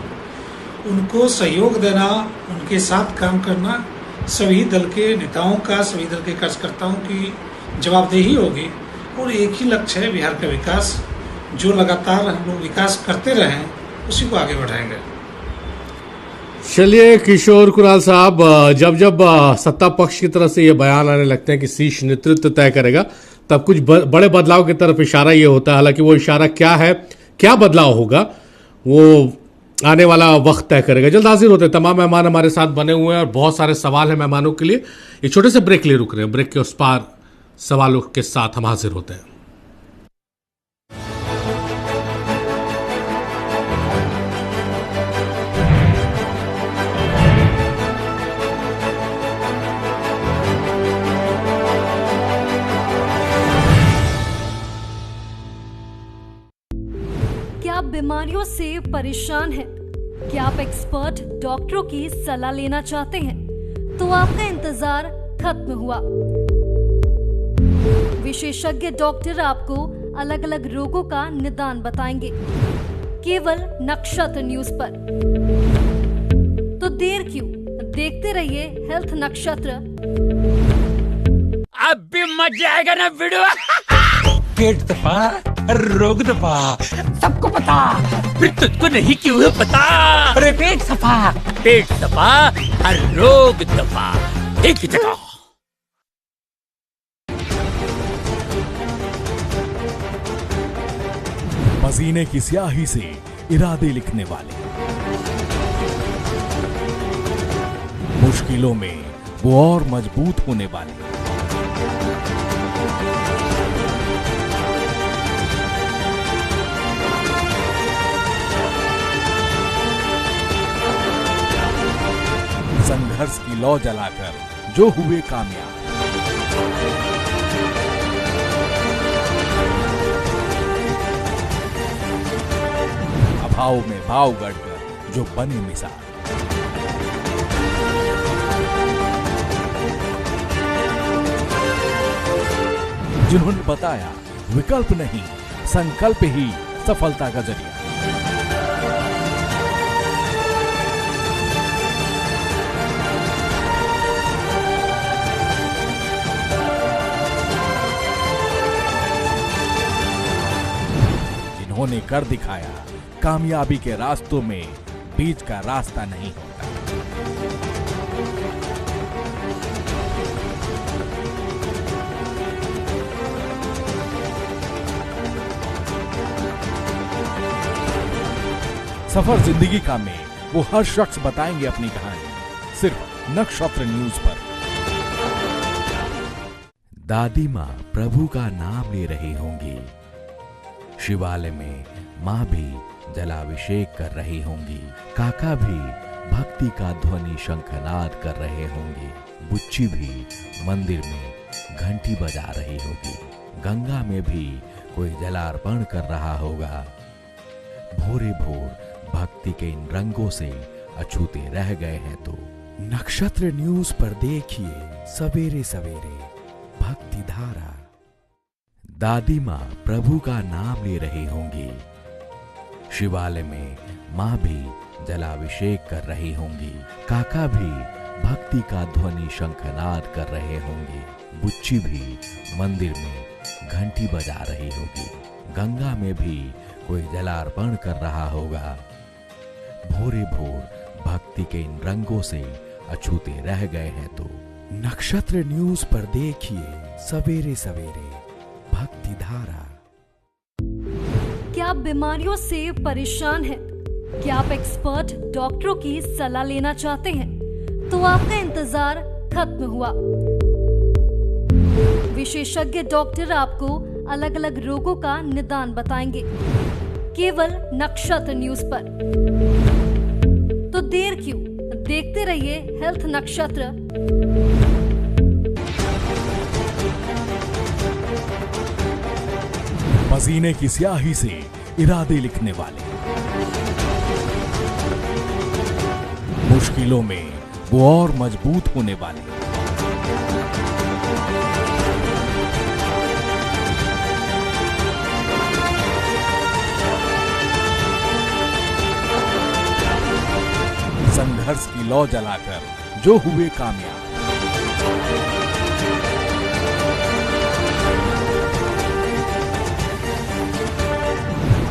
उनको सहयोग देना, उनके साथ काम करना सभी दल के नेताओं का, सभी दल के कार्यकर्ताओं की जवाबदेही होगी। और एक ही लक्ष्य है बिहार का विकास। जो लगातार हम लोग विकास करते रहें उसी को आगे बढ़ाएंगे। चलिए किशोर कुणाल साहब, जब जब सत्ता पक्ष की तरफ से ये बयान आने लगते हैं कि शीर्ष नेतृत्व तय करेगा, तब कुछ बड़े बदलाव की तरफ इशारा ये होता है। हालांकि वो इशारा क्या है, क्या बदलाव होगा, वो आने वाला वक्त तय करेगा। जल्द हाजिर होते हैं। तमाम मेहमान हमारे साथ बने हुए हैं और बहुत सारे सवाल हैं मेहमानों के लिए। एक छोटे से ब्रेक लिए रुक रहे हैं। ब्रेक के उस पार सवालों के साथ हम हाजिर होते हैं। क्या आप बीमारियों से परेशान हैं? क्या आप एक्सपर्ट डॉक्टरों की सलाह लेना चाहते हैं? तो आपका इंतजार खत्म हुआ। विशेषज्ञ डॉक्टर आपको अलग अलग रोगों का निदान बताएंगे, केवल नक्षत्र न्यूज पर। तो देर क्यों, देखते रहिए हेल्थ नक्षत्र। अब भी मजा आएगा ना वीडियो। पेट दबा, रोग दबा, सबको पता, फिर तुझको नहीं क्यों है पता। अरे पेट सफा, हर रोग दबा, एक ही जगह। पसीने की स्याही से इरादे लिखने वाले, मुश्किलों में वो और मजबूत होने वाले, संघर्ष की लौ जलाकर जो हुए कामयाब। अभाव में भाव गढ़कर जो बने मिसाल। जिन्होंने बताया विकल्प नहीं, संकल्प ही सफलता का जरिया। जिन्होंने कर दिखाया कामयाबी के रास्तों में बीच का रास्ता नहीं होता। सफर जिंदगी का में वो हर शख्स बताएंगे अपनी कहानी, सिर्फ नक्षत्र न्यूज पर। दादी माँ प्रभु का नाम ले रही होंगी, शिवालय में माँ भी जलाभिषेक कर रही होंगी, काका भी भक्ति का ध्वनि शंखनाद कर रहे होंगे, बुच्ची भी मंदिर में घंटी बजा रही होगी, गंगा में भी कोई जलार्पण कर रहा होगा। भोरे भोर भक्ति के इन रंगों से अछूते रह गए हैं तो नक्षत्र न्यूज पर देखिए सवेरे सवेरे भक्ति धारा। दादी माँ प्रभु का नाम ले रही होंगी, शिवालय में माँ भी जलाभिषेक कर रही होंगी, काका भी भक्ति का ध्वनि शंखनाद कर रहे होंगे, बुच्ची भी मंदिर में घंटी बजा रही होगी, गंगा में भी कोई जलार्पण कर रहा होगा। भोरे भोर भक्ति के इन रंगों से अछूते रह गए हैं तो नक्षत्र न्यूज पर देखिए सवेरे सवेरे भक्ति धारा। क्या आप बीमारियों से परेशान हैं? क्या आप एक्सपर्ट डॉक्टरों की सलाह लेना चाहते हैं? तो आपका इंतजार खत्म हुआ। विशेषज्ञ डॉक्टर आपको अलग अलग रोगों का निदान बताएंगे, केवल नक्षत्र न्यूज पर। तो देर क्यों, देखते रहिए हेल्थ नक्षत्र। पसीने की स्याही से इरादे लिखने वाले, मुश्किलों में वो और मजबूत होने वाले, संघर्ष की लौ जलाकर जो हुए कामयाब।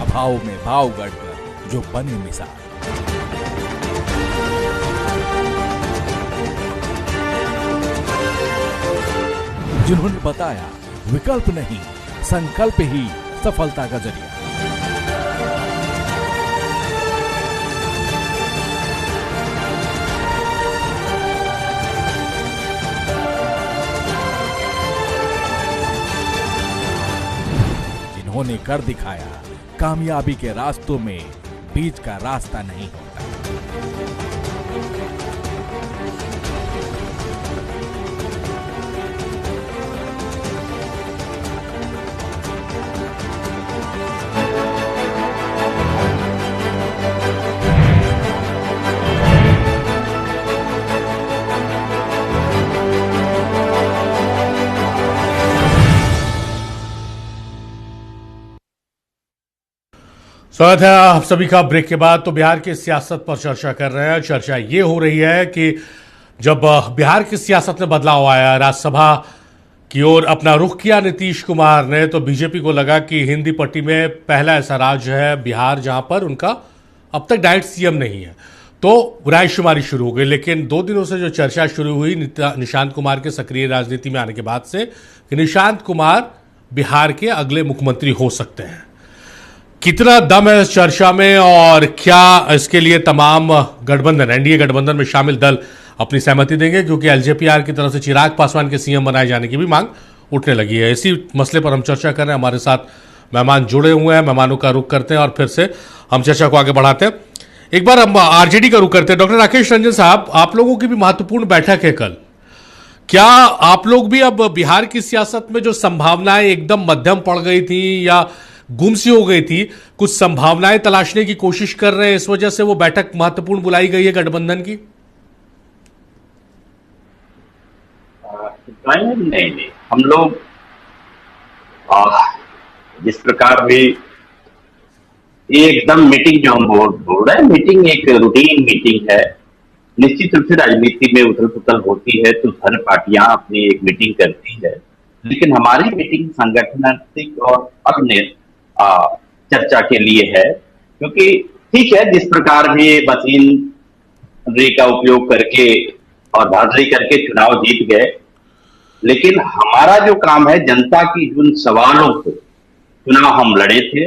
अभाव में भाव गढ़कर जो बने मिसाल। जिन्होंने बताया विकल्प नहीं, संकल्प ही सफलता का जरिया। जिन्होंने कर दिखाया कामयाबी के रास्तों में बीच का रास्ता नहीं होता। स्वागत है आप सभी का ब्रेक के बाद। तो बिहार की सियासत पर चर्चा कर रहे हैं। चर्चा ये हो रही है कि जब बिहार की सियासत में बदलाव आया, राज्यसभा की ओर अपना रुख किया नीतीश कुमार ने, तो बीजेपी को लगा कि हिंदी पट्टी में पहला ऐसा राज्य है बिहार जहां पर उनका अब तक डायरेक्ट सीएम नहीं है, तो रायशुमारी शुरू हो गई। लेकिन 2 दिनों से जो चर्चा शुरू हुई निशांत कुमार के सक्रिय राजनीति में आने के बाद से कि निशांत कुमार बिहार के अगले मुख्यमंत्री हो सकते हैं। कितना दम है इस चर्चा में और क्या इसके लिए तमाम गठबंधन, एनडीए गठबंधन में शामिल दल अपनी सहमति देंगे, क्योंकि एलजेपीआर की तरफ से चिराग पासवान के सीएम बनाए जाने की भी मांग उठने लगी है। इसी मसले पर हम चर्चा कर रहे हैं। हमारे साथ मेहमान जुड़े हुए हैं, मेहमानों का रुख करते हैं और फिर से हम चर्चा को आगे बढ़ाते हैं। एक बार हम आरजेडी का रुख करते हैं। डॉक्टर राकेश रंजन साहब, आप लोगों की भी महत्वपूर्ण बैठक है कल। क्या आप लोग भी अब बिहार की सियासत में जो संभावनाएं एकदम मध्यम पड़ गई थी या गुम सी हो गई थी, कुछ संभावनाएं तलाशने की कोशिश कर रहे हैं, इस वजह से वो बैठक महत्वपूर्ण बुलाई गई है गठबंधन की? नहीं, हम लोग जिस प्रकार भी एकदम मीटिंग जो हम बोल रहे हैं, मीटिंग एक रूटीन मीटिंग है। निश्चित रूप से राजनीति में उथल पुथल होती है तो हर पार्टियां अपनी एक मीटिंग करती है, लेकिन हमारी मीटिंग संगठनात्मक और अन्य चर्चा के लिए है। क्योंकि ठीक है, जिस प्रकार भी मशीनरी का उपयोग करके और धांधली करके चुनाव जीत गए, लेकिन हमारा जो काम है जनता की जिन सवालों को चुनाव हम लड़े थे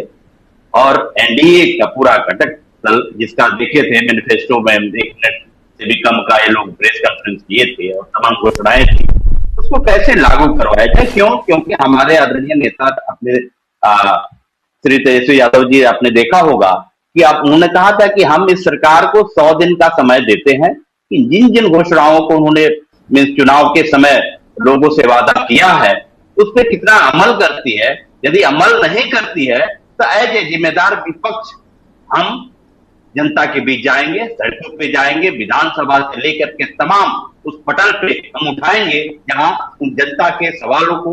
और एनडीए का पूरा घटक दल जिसका देखे थे मैनिफेस्टो में 1 मिनट से भी कम का ये लोग प्रेस कॉन्फ्रेंस किए थे और तमाम घोषणाएं थी, उसको कैसे लागू करवाया जाए। क्योंकि हमारे आदरणीय नेता अपने श्री तेजस्वी यादव जी, आपने देखा होगा कि उन्होंने कहा था कि हम इस सरकार को 100 दिन का समय देते हैं कि जिन जिन घोषणाओं को उन्होंने चुनाव के समय लोगों से वादा किया है उस पर कितना अमल करती है। यदि अमल नहीं करती है तो एज ए जिम्मेदार विपक्ष हम जनता के बीच जाएंगे, सड़कों पे जाएंगे, विधानसभा से लेकर के तमाम उस पटल पे हम उठाएंगे जहां उन जनता के सवालों को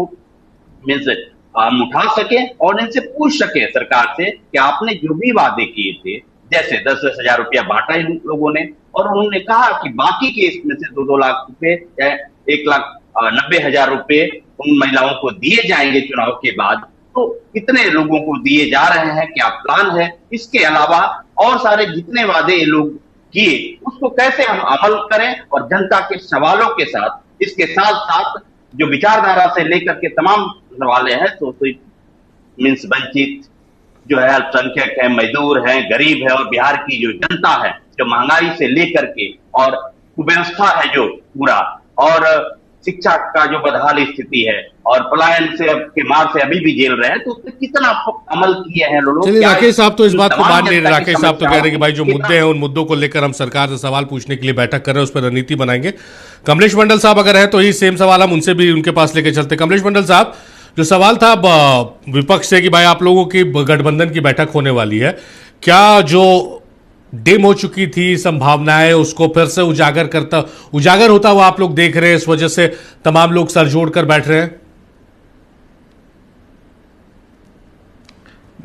हम उठा सके और इनसे पूछ सके सरकार से कि आपने जो भी वादे किए थे, जैसे 10-10 हजार रुपया बांटा इन लोगों ने, और उन्होंने कहा कि बाकी के इसमें से 2-2 लाख रुपए या 1,90,000 रुपए उन महिलाओं को दिए जाएंगे चुनाव के बाद। तो कितने लोगों को दिए जा रहे हैं, क्या प्लान है? इसके अलावा और सारे जितने वादे ये लोग किए उसको कैसे हम अमल करें और जनता के सवालों के साथ, इसके साथ साथ जो विचारधारा से लेकर के तमाम सवाल हैं, शोषित मीन्स वंचित जो है, अल्पसंख्यक है, मजदूर है, गरीब है और बिहार की जो जनता है जो महंगाई से लेकर के और कुव्यवस्था है जो पूरा, और शिक्षा का जो बदहाल स्थिति है और पलायन से के मार से अभी भी जेल रहे हैं, तो उस पर कितना अमल किए हैं लोग। चलिए, राकेश साहब तो इस बात को मान नहीं रहे। राकेश साहब तो कह रहे हैं कि भाई जो मुद्दे हैं उन मुद्दों को लेकर हम सरकार से सवाल पूछने के लिए बैठक कर रहे हैं, उस पर रणनीति बनाएंगे। कमलेश मंडल साहब अगर है तो यही सेम सवाल हम उनसे भी उनके पास लेकर चलते। कमलेश मंडल साहब, जो सवाल था विपक्ष से कि भाई आप लोगों की गठबंधन की बैठक होने वाली है, क्या जो डिम हो चुकी थी संभावनाएं उसको फिर से उजागर होता हुआ आप लोग देख रहे हैं, इस वजह से तमाम लोग सर जोड़कर बैठ रहे हैं?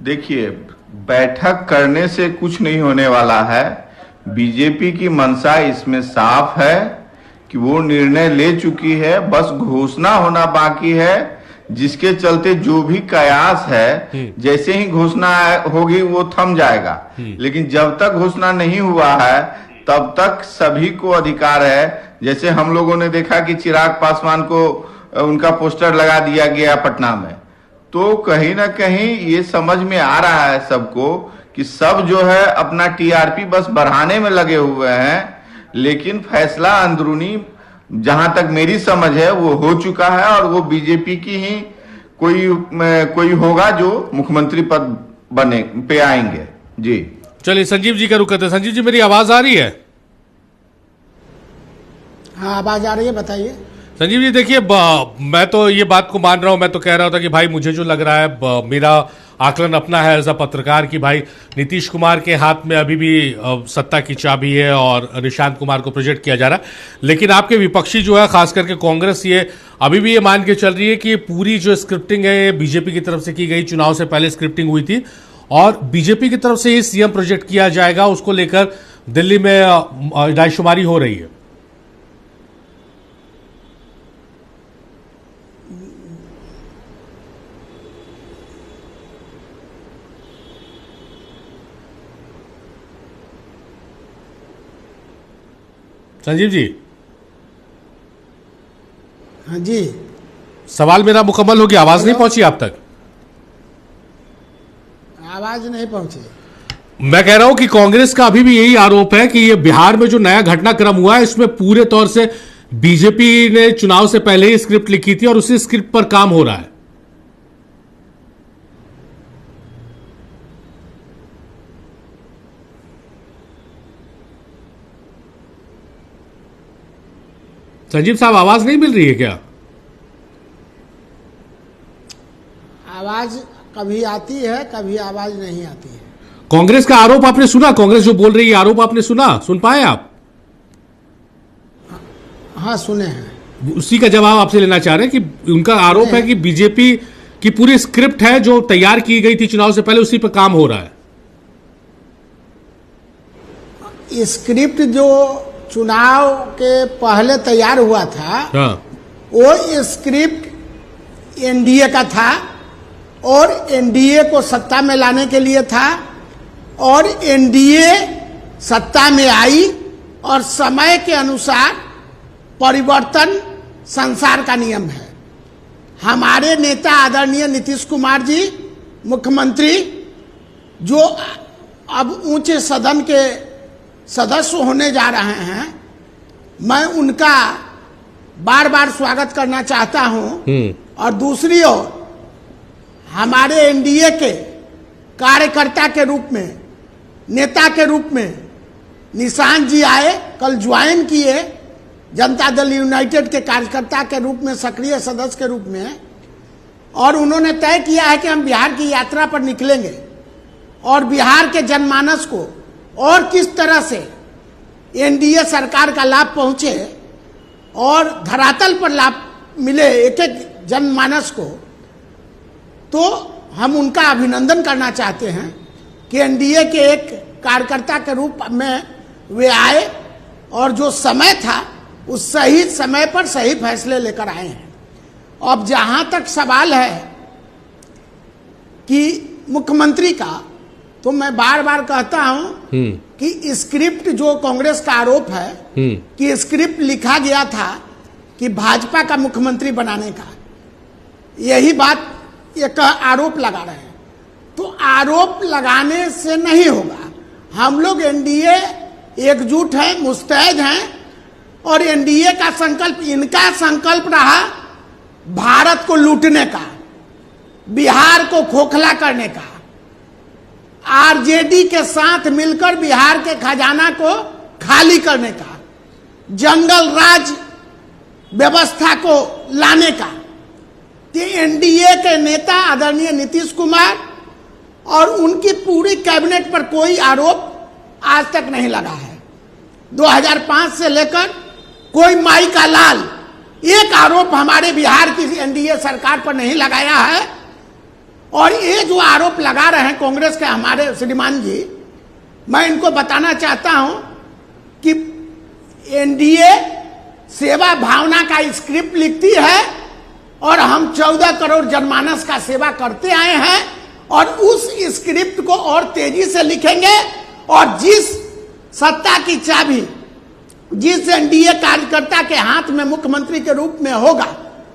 देखिए, बैठक करने से कुछ नहीं होने वाला है। बीजेपी की मंशा इसमें साफ है कि वो निर्णय ले चुकी है, बस घोषणा होना बाकी है, जिसके चलते जो भी कयास है जैसे ही घोषणा होगी वो थम जाएगा। लेकिन जब तक घोषणा नहीं हुआ है तब तक सभी को अधिकार है। जैसे हम लोगों ने देखा कि चिराग पासवान को उनका पोस्टर लगा दिया गया पटना में, तो कहीं ना कहीं ये समझ में आ रहा है सबको कि सब जो है अपना टीआरपी बस बढ़ाने में लगे हुए हैं, लेकिन फैसला अंदरूनी जहां तक मेरी समझ है वो हो चुका है और वो बीजेपी की ही कोई होगा जो मुख्यमंत्री पद बने पे आएंगे। जी चलिए, संजीव जी का रुक करते हैं। संजीव जी, मेरी आवाज आ रही है? हाँ, आवाज आ रही है, बताइए। संजीव जी देखिए, मैं तो ये बात को मान रहा हूं, मैं तो कह रहा था कि भाई मुझे जो लग रहा है, मेरा आकलन अपना है एज अ पत्रकार कि भाई नीतीश कुमार के हाथ में अभी भी सत्ता की चाबी है और निशांत कुमार को प्रोजेक्ट किया जा रहा है। लेकिन आपके विपक्षी जो है, खास करके कांग्रेस, ये अभी भी ये मान के चल रही है कि पूरी जो स्क्रिप्टिंग है ये बीजेपी की तरफ से की गई, चुनाव से पहले स्क्रिप्टिंग हुई थी और बीजेपी की तरफ से ही सीएम प्रोजेक्ट किया जाएगा, उसको लेकर दिल्ली में रायशुमारी हो रही है। संजीव जी। हाँ जी, सवाल मेरा मुकम्मल हो गया, आवाज नहीं पहुंची आप तक? आवाज नहीं पहुंची। मैं कह रहा हूं कि कांग्रेस का अभी भी यही आरोप है कि ये बिहार में जो नया घटनाक्रम हुआ है इसमें पूरे तौर से बीजेपी ने चुनाव से पहले ही स्क्रिप्ट लिखी थी और उसी स्क्रिप्ट पर काम हो रहा है। संजीव साहब, आवाज नहीं मिल रही है क्या? आवाज कभी आती है, कभी आवाज नहीं आती है। कांग्रेस का आरोप आपने सुना? कांग्रेस जो बोल रही है आरोप आपने सुन पाए आप? हाँ सुने हैं। उसी का जवाब आपसे लेना चाह रहे हैं कि उनका आरोप है कि बीजेपी की पूरी स्क्रिप्ट है जो तैयार की गई थी चुनाव से पहले, उसी पर काम हो रहा है। स्क्रिप्ट जो चुनाव के पहले तैयार हुआ था, हाँ। वो स्क्रिप्ट एनडीए का था और एनडीए को सत्ता में लाने के लिए था, और एनडीए सत्ता में आई और समय के अनुसार परिवर्तन संसार का नियम है। हमारे नेता आदरणीय नीतीश कुमार जी मुख्यमंत्री, जो अब ऊंचे सदन के सदस्य होने जा रहे हैं, मैं उनका बार बार स्वागत करना चाहता हूं। और दूसरी ओर हमारे एनडीए के कार्यकर्ता के रूप में, नेता के रूप में निशांत जी आए, कल ज्वाइन किए जनता दल यूनाइटेड के कार्यकर्ता के रूप में, सक्रिय सदस्य के रूप में, और उन्होंने तय किया है कि हम बिहार की यात्रा पर निकलेंगे और बिहार के जनमानस को और किस तरह से एनडीए सरकार का लाभ पहुंचे और धरातल पर लाभ मिले एक एक जनमानस को, तो हम उनका अभिनंदन करना चाहते हैं कि एनडीए के एक कार्यकर्ता के रूप में वे आए और जो समय था उस सही समय पर सही फैसले लेकर आए हैं। अब जहां तक सवाल है कि मुख्यमंत्री का, तो मैं बार बार कहता हूं कि स्क्रिप्ट जो कांग्रेस का आरोप है कि स्क्रिप्ट लिखा गया था कि भाजपा का मुख्यमंत्री बनाने का, यही बात एक आरोप लगा रहे हैं। तो आरोप लगाने से नहीं होगा। हम लोग एनडीए एकजुट हैं, मुस्तैद हैं, और एनडीए का संकल्प, इनका संकल्प रहा भारत को लूटने का, बिहार को खोखला करने का, आरजेडी के साथ मिलकर बिहार के खजाना को खाली करने का, जंगल राज व्यवस्था को लाने का। तो एनडीए के नेता आदरणीय नीतीश कुमार और उनकी पूरी कैबिनेट पर कोई आरोप आज तक नहीं लगा है। 2005 से लेकर कोई माई का लाल एक आरोप हमारे बिहार की एनडीए सरकार पर नहीं लगाया है। और ये जो आरोप लगा रहे हैं कांग्रेस के हमारे श्रीमान जी, मैं इनको बताना चाहता हूं कि एनडीए सेवा भावना का स्क्रिप्ट लिखती है और हम 14 करोड़ जनमानस का सेवा करते आए हैं, और उस स्क्रिप्ट को और तेजी से लिखेंगे, और जिस सत्ता की चाबी जिस एनडीए कार्यकर्ता के हाथ में मुख्यमंत्री के रूप में होगा,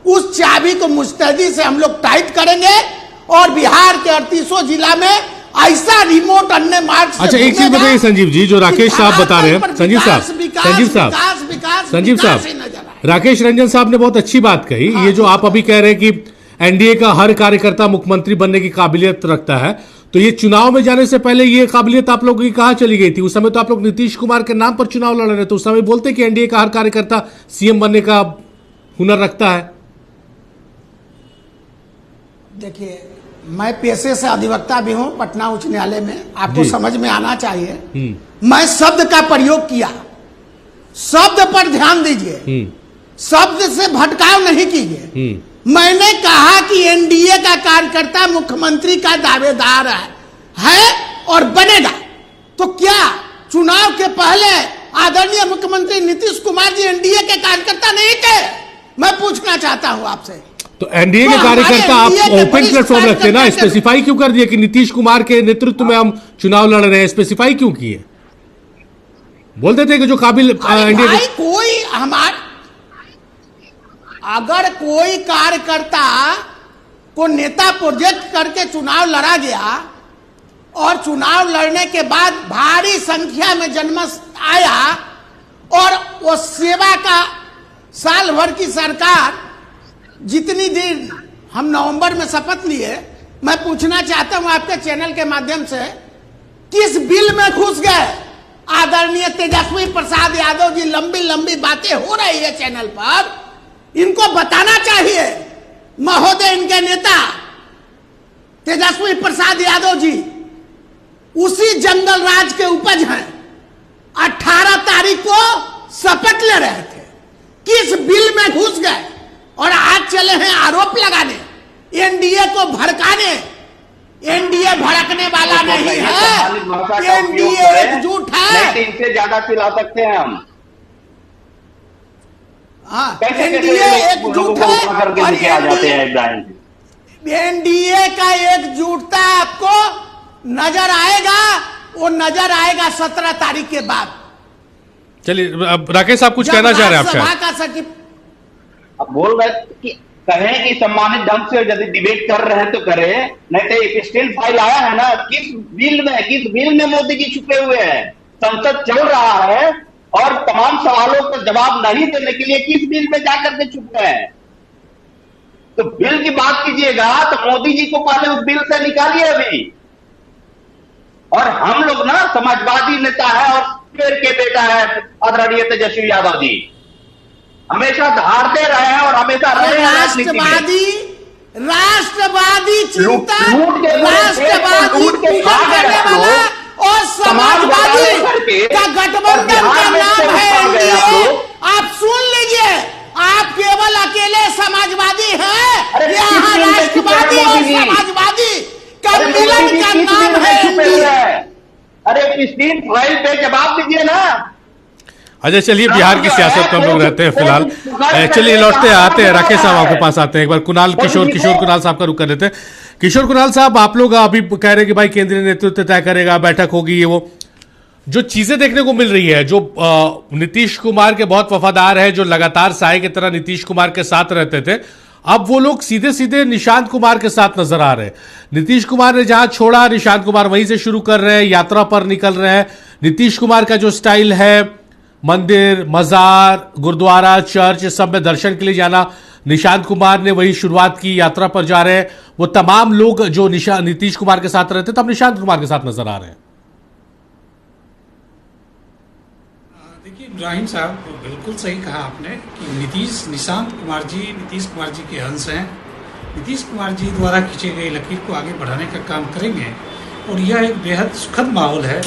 उस चाबी को मुस्तैदी से हम लोग टाइट करेंगे और बिहार के 38 जिला में ऐसा रिमोट अन्य मार्ग से। अच्छा, एक चीज बताइए संजीव जी, जो राकेश साहब बता रहे हैं, संजीव साहब, राकेश रंजन साहब ने बहुत अच्छी बात कही। ये जो आप अभी कह रहे हैं कि एनडीए का हर कार्यकर्ता मुख्यमंत्री बनने की काबिलियत रखता है, तो ये चुनाव में जाने से पहले ये काबिलियत आप लोगों की कहां चली गई थी? उस समय तो आप लोग नीतीश कुमार के नाम पर चुनाव लड़ रहे थे, उस समय बोलते कि एनडीए का हर कार्यकर्ता सीएम बनने का हुनर रखता है। देखिए, मैं पेशे से अधिवक्ता भी हूं पटना उच्च न्यायालय में, आपको समझ में आना चाहिए। मैं शब्द का प्रयोग किया, शब्द पर ध्यान दीजिए, शब्द से भटकाव नहीं कीजिए। मैंने कहा कि एनडीए का कार्यकर्ता मुख्यमंत्री का दावेदार है और बनेगा। तो क्या चुनाव के पहले आदरणीय मुख्यमंत्री नीतीश कुमार जी एनडीए के कार्यकर्ता नहीं थे? मैं पूछना चाहता हूं आपसे। तो एनडीए के कार्यकर्ता आप ओपन प्लेटफॉर्म रखते ना, स्पेसिफाई क्यों कर दिया कि नीतीश कुमार के नेतृत्व में हम चुनाव लड़ रहे हैं? स्पेसिफाई क्यों किए? बोलते थे कि जो काबिल एनडीए कोई हमारे, अगर कोई कार्यकर्ता को नेता प्रोजेक्ट करके चुनाव लड़ा गया और चुनाव लड़ने के बाद भारी संख्या में जनमत आया और वो सेवा का साल भर की सरकार, जितनी दिन हम नवंबर में शपथ लिए, मैं पूछना चाहता हूं आपके चैनल के माध्यम से, किस बिल में घुस गए? आदरणीय तेजस्वी प्रसाद यादव जी, लंबी लंबी बातें हो रही है चैनल पर, इनको बताना चाहिए महोदय, इनके नेता तेजस्वी प्रसाद यादव जी उसी जंगल राज के उपज हैं। 18 तारीख को शपथ ले रहे थे, किस बिल में घुस गए और आज चले हैं आरोप लगाने, एनडीए को भड़काने। एनडीए भड़कने वाला नहीं है, एनडीए एकजुट है। इनसे ज्यादा चिल्ला सकते हैं हम। एनडीए एकजुट है, एनडीए का एकजुटता आपको नजर आएगा, वो नजर आएगा 17 तारीख के बाद। चलिए, अब राकेश साहब कुछ कहना चाह रहे हैं आप? अब बोल रहे कि कहें कि सम्मानित ढंग से यदि डिबेट कर रहे हैं तो करें, नहीं तो एक स्टिल फाइल आया है ना, किस बिल में मोदी जी छुपे हुए हैं। संसद चल रहा है और तमाम सवालों का जवाब नहीं देने के लिए किस बिल में जाकर के छुप गए हैं। तो बिल की बात कीजिएगा तो मोदी जी को पहले उस बिल से निकालिए अभी। और हम लोग ना समाजवादी नेता है और शेर के बेटा है आदरणीय तेजस्वी यादव जी, हमेशा धारते रहे हैं और हमेशा राष्ट्रवादी चिंता, राष्ट्रवादी पूजन करने वाला और समाजवादी का गठबंधन का नाम है एनडीए। आप सुन लीजिए, आप केवल अकेले समाजवादी हैं, यहाँ राष्ट्रवादी और समाजवादी का मिलन का नाम है एनडीए। अरे 15 फाइल पे जवाब दीजिए ना। अच्छा, चलिए, बिहार की सियासत में हम लोग रहते हैं फिलहाल। चलिए, लौटते आते हैं, राकेश साहब आपके पास आते हैं। एक बार किशोर कुणाल साहब का रुख कर लेते हैं। किशोर कुणाल साहब, आप लोग अभी कह रहे हैं कि भाई केंद्रीय नेतृत्व तय करेगा, बैठक होगी, ये वो जो चीजें देखने को मिल रही है, जो नीतीश कुमार के बहुत वफादार है, जो लगातार साय की तरह नीतीश कुमार के साथ रहते थे, अब वो लोग सीधे सीधे निशांत कुमार के साथ नजर आ रहे हैं। नीतीश कुमार ने जहां छोड़ा, निशांत कुमार वहीं से शुरू कर रहे हैं, यात्रा पर निकल रहे हैं। नीतीश कुमार का जो स्टाइल है, मंदिर, मजार, गुरुद्वारा, चर्च, सब में दर्शन के लिए जाना, निशांत कुमार ने वही शुरुआत की, यात्रा पर जा रहे हैं। वो तमाम लोग जो नीतीश कुमार के साथ रहते थे, अब निशांत कुमार के साथ नजर आ रहे हैं। देखिए इब्राहिम साहब, बिल्कुल सही कहा आपने कि निशांत कुमार जी नीतीश कुमार जी के अंश हैं। नीतीश कुमार जी द्वारा खींचे गए लकीर को आगे बढ़ाने का काम करेंगे और यह एक बेहद सुखद माहौल है,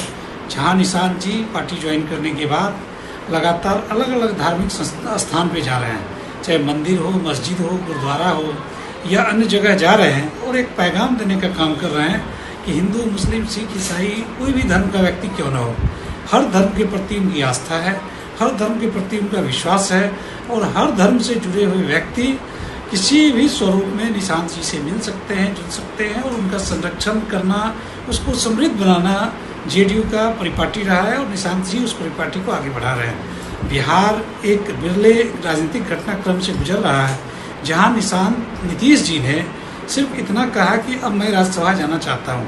जहां निशांत जी पार्टी ज्वाइन करने के बाद लगातार अलग अलग धार्मिक स्थान पे जा रहे हैं, चाहे मंदिर हो, मस्जिद हो, गुरुद्वारा हो या अन्य जगह जा रहे हैं और एक पैगाम देने का काम कर रहे हैं कि हिंदू, मुस्लिम, सिख, ईसाई, कोई भी धर्म का व्यक्ति क्यों न हो, हर धर्म के प्रति उनकी आस्था है, हर धर्म के प्रति उनका विश्वास है और हर धर्म से जुड़े हुए व्यक्ति किसी भी स्वरूप में निशांत जी से मिल सकते हैं, जुड़ सकते हैं और उनका संरक्षण करना, उसको समृद्ध बनाना जेडीयू का परिपाटी रहा है और निशांत जी उस परिपाटी को आगे बढ़ा रहे हैं। बिहार एक बिरले राजनीतिक घटनाक्रम से गुजर रहा है, जहां नीतीश जी ने सिर्फ इतना कहा कि अब मैं राज्यसभा जाना चाहता हूं।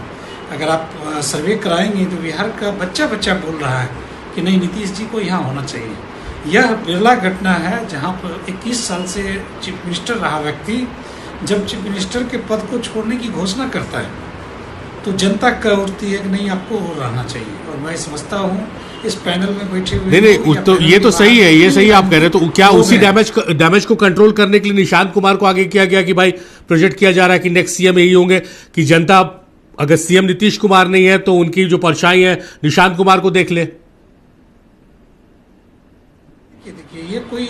अगर आप सर्वे कराएंगे तो बिहार का बच्चा बोल रहा है कि नहीं, नीतीश जी को यहाँ होना चाहिए। यह बिरला घटना है जहाँ पर 21 साल से चीफ मिनिस्टर रहा व्यक्ति जब चीफ मिनिस्टर के पद को छोड़ने की घोषणा करता है तो जनता कह उठती है कि नहीं, आपको और रहना चाहिए। और मैं समझता हूँ इस पैनल में बैठे हुए नहीं, तो ये तो सही है, ये सही आप कह रहे हैं। तो क्या उसी डैमेज को कंट्रोल करने के लिए निशांत कुमार को आगे किया गया कि भाई प्रोजेक्ट किया जा रहा है कि नेक्स्ट सीएम यही होंगे, कि जनता अगर सीएम नीतीश कुमार नहीं है तो उनकी जो परछाई है निशांत कुमार को देख ले? देखिए, ये कोई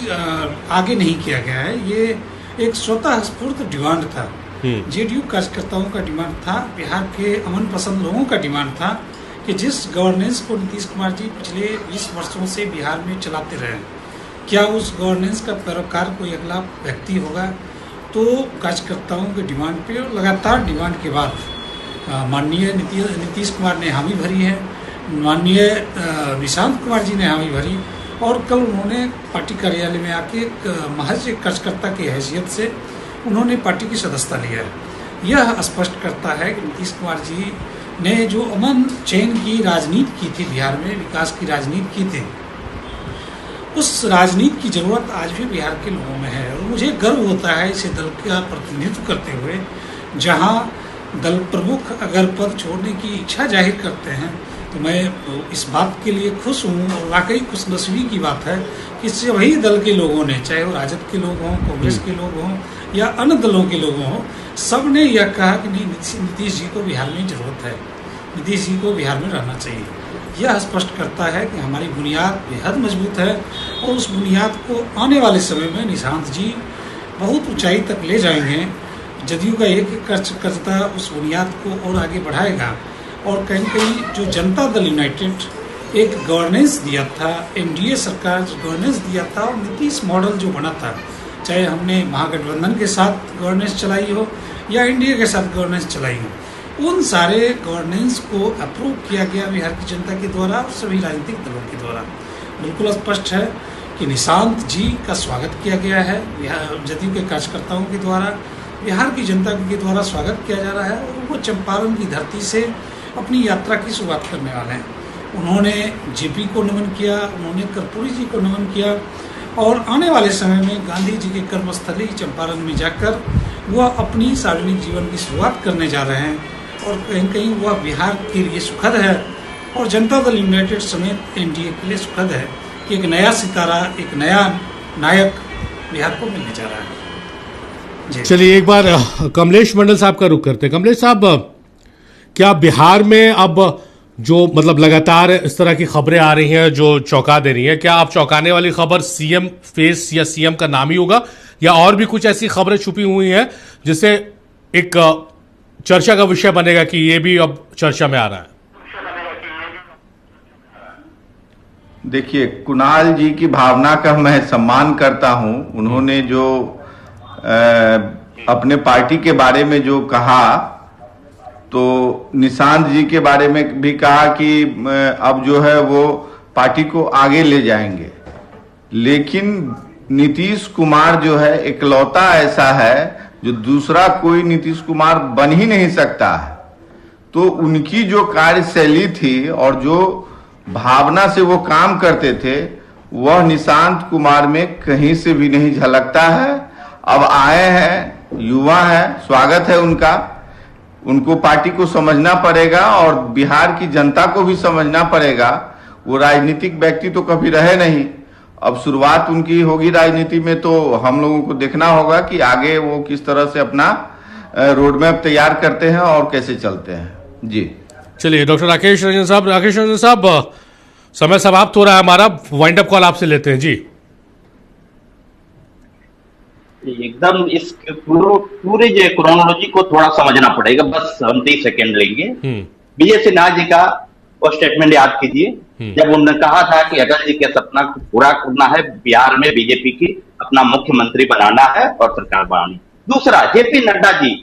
आगे नहीं किया गया है, ये एक स्वतः स्फूर्त डिमांड था, जेडीयू कार्यकर्ताओं का डिमांड था, बिहार के अमन पसंद लोगों का डिमांड था कि जिस गवर्नेंस को नीतीश कुमार जी पिछले 20 वर्षों से बिहार में चलाते रहे, क्या उस गवर्नेंस का पैरोकार कोई अगला व्यक्ति होगा। तो कार्यकर्ताओं के डिमांड पे और लगातार डिमांड के बाद माननीय नीतीश कुमार ने हामी भरी है, माननीय निशांत कुमार जी ने हामी भरी और कल उन्होंने पार्टी कार्यालय में आके महज एक कार्यकर्ता की हैसियत से उन्होंने पार्टी की सदस्यता लिया है। यह स्पष्ट करता है कि नीतीश कुमार जी ने जो अमन चैन की राजनीति की थी, बिहार में विकास की राजनीति की थी, उस राजनीति की जरूरत आज भी बिहार के लोगों में है। और मुझे गर्व होता है इसे दल का प्रतिनिधित्व करते हुए, जहां दल प्रमुख अगर पद छोड़ने की इच्छा जाहिर करते हैं तो मैं इस बात के लिए खुश हूँ और वाकई खुशनसीबी की बात है कि वही दल के लोगों ने, चाहे वो राजद के लोग हों, कांग्रेस के लोग हों या अन्य दलों के लोगों हो, सब ने यह कहा कि नहीं, नीतीश जी को बिहार में जरूरत है, नीतीश जी को बिहार में रहना चाहिए। यह स्पष्ट करता है कि हमारी बुनियाद बेहद मजबूत है और उस बुनियाद को आने वाले समय में निशांत जी बहुत ऊंचाई तक ले जाएंगे। जदयू का एक कार्यकर्ता उस बुनियाद को और आगे बढ़ाएगा और कहीं कहीं जो जनता दल यूनाइटेड एक गवर्नेंस दिया था, एनडीए सरकार जो गवर्नेंस दिया था और नीतीश मॉडल जो बना था, चाहे हमने महागठबंधन के साथ गवर्नेंस चलाई हो या एनडीए के साथ गवर्नेंस चलाई हो, उन सारे गवर्नेंस को अप्रूव किया गया बिहार की जनता के द्वारा और सभी राजनीतिक दलों के द्वारा। बिल्कुल स्पष्ट है कि निशांत जी का स्वागत किया गया है जदयू के कार्यकर्ताओं के द्वारा, बिहार की जनता के द्वारा स्वागत किया जा रहा है और वो चंपारण की धरती से अपनी यात्रा की शुरुआत करने वाले हैं। उन्होंने जेपी को नमन किया, उन्होंने कर्पूरी जी को नमन किया और आने वाले समय में गांधी जी के कर्मस्थली चंपारण में जाकर वह अपनी सार्वजनिक जीवन की शुरुआत करने जा रहे हैं और कहीं कहीं वह बिहार के लिए सुखद है और जनता दल यूनाइटेड समेत एनडीए के लिए सुखद है कि एक नया सितारा, एक नया नायक बिहार को मिलने जा रहा है। चलिए एक बार कमलेश मंडल साहब का रुख करते हैं। कमलेश साहब, क्या बिहार में अब जो मतलब लगातार इस तरह की खबरें आ रही हैं जो चौंका दे रही हैं, क्या आप चौंकाने वाली खबर सीएम फेस या सीएम का नाम ही होगा या और भी कुछ ऐसी खबरें छुपी हुई हैं जिससे एक चर्चा का विषय बनेगा कि ये भी अब चर्चा में आ रहा है? देखिए, कुणाल जी की भावना का मैं सम्मान करता हूं। उन्होंने जो अपने पार्टी के बारे में जो कहा, तो निशांत जी के बारे में भी कहा कि अब जो है वो पार्टी को आगे ले जाएंगे, लेकिन नीतीश कुमार जो है इकलौता ऐसा है जो दूसरा कोई नीतीश कुमार बन ही नहीं सकता है। तो उनकी जो कार्यशैली थी और जो भावना से वो काम करते थे, वह निशांत कुमार में कहीं से भी नहीं झलकता है। अब आए हैं, युवा हैं, स्वागत है उनका। उनको पार्टी को समझना पड़ेगा और बिहार की जनता को भी समझना पड़ेगा। वो राजनीतिक व्यक्ति तो कभी रहे नहीं, अब शुरुआत उनकी होगी राजनीति में, तो हम लोगों को देखना होगा कि आगे वो किस तरह से अपना रोड मैप तैयार करते हैं और कैसे चलते हैं। जी चलिए, डॉक्टर राकेश रंजन साहब, समय समाप्त हो रहा है हमारा, वाइंड अप कॉल आपसे लेते हैं। जी एकदम इस पूरे जो क्रोनोलॉजी को थोड़ा समझना पड़ेगा, बस 29 सेकेंड लेंगे। विजय सिन्हा जी का वो स्टेटमेंट याद कीजिए, जब उन्होंने कहा था कि अटल जी के सपना को पूरा करना है, बिहार में बीजेपी की अपना मुख्यमंत्री बनाना है और सरकार बनानी। दूसरा, JP Nadda ji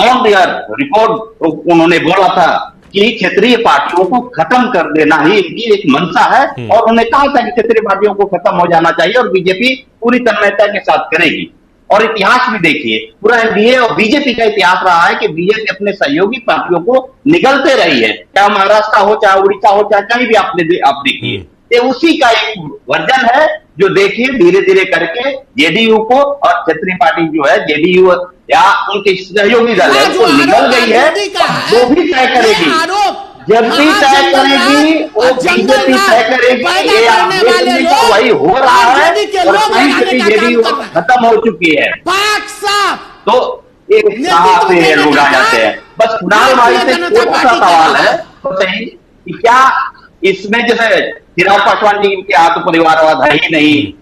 on their report उन्होंने बोला था कि क्षेत्रीय पार्टियों को खत्म कर देना ही इनकी एक मंशा है और उन्होंने कहा था कि क्षेत्रीय पार्टियों को खत्म हो जाना चाहिए और बीजेपी पूरी तन्मयता के साथ करेगी। और इतिहास भी देखिए, पूरा एनडीए और बीजेपी का इतिहास रहा है कि बीजेपी अपने सहयोगी पार्टियों को निगलते रही है, चाहे महाराष्ट्र हो, चाहे उड़ीसा हो, चाहे कहीं भी आप देखिए। ये उसी का एक वर्जन है जो देखिए धीरे धीरे करके जेडीयू को और क्षेत्रीय पार्टी जो है जेडीयू या उनके सहयोगी दल है वो निकल गई है, वो भी तय करेगी। जब भी तय करेगी वो बीजेपी तय करेगी। ये आप देख लीजिए, वही हो रहा है और कहीं जेडीयू खत्म हो चुकी है। तो कहां से लोग आ जाते हैं। बस कुणाल भाई से छोटा सा सवाल है तो सही कि क्या इसमें जैसे चिराग पासवान जी के यहाँ तो परिवारवाद है ही नहीं,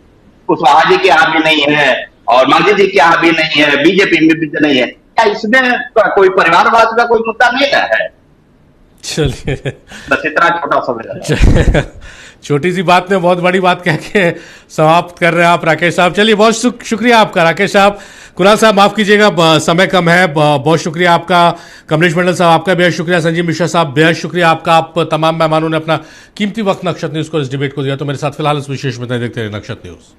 कुशवाहा जी के यहाँ भी नहीं है और मांझी जी के यहाँ भी नहीं है, बीजेपी में भी नहीं है, क्या इसमें कोई परिवारवाद का कोई मुद्दा नहीं है? चलिए, बस इतना छोटा सा छोटी सी बात में बहुत बड़ी बात कह के समाप्त कर रहे हैं आप राकेश साहब। चलिए, बहुत शुक्रिया आपका राकेश साहब। कुणाल साहब माफ कीजिएगा, समय कम है, बहुत शुक्रिया आपका। कमलेश मंडल साहब आपका बेहद शुक्रिया। संजीव मिश्रा साहब बेहद शुक्रिया आपका। आप तमाम मेहमानों ने अपना कीमती वक्त नक्षत्र न्यूज को इस डिबेट को दिया। तो मेरे साथ फिलहाल इस विशेष में देखते रहे नक्षत्र न्यूज।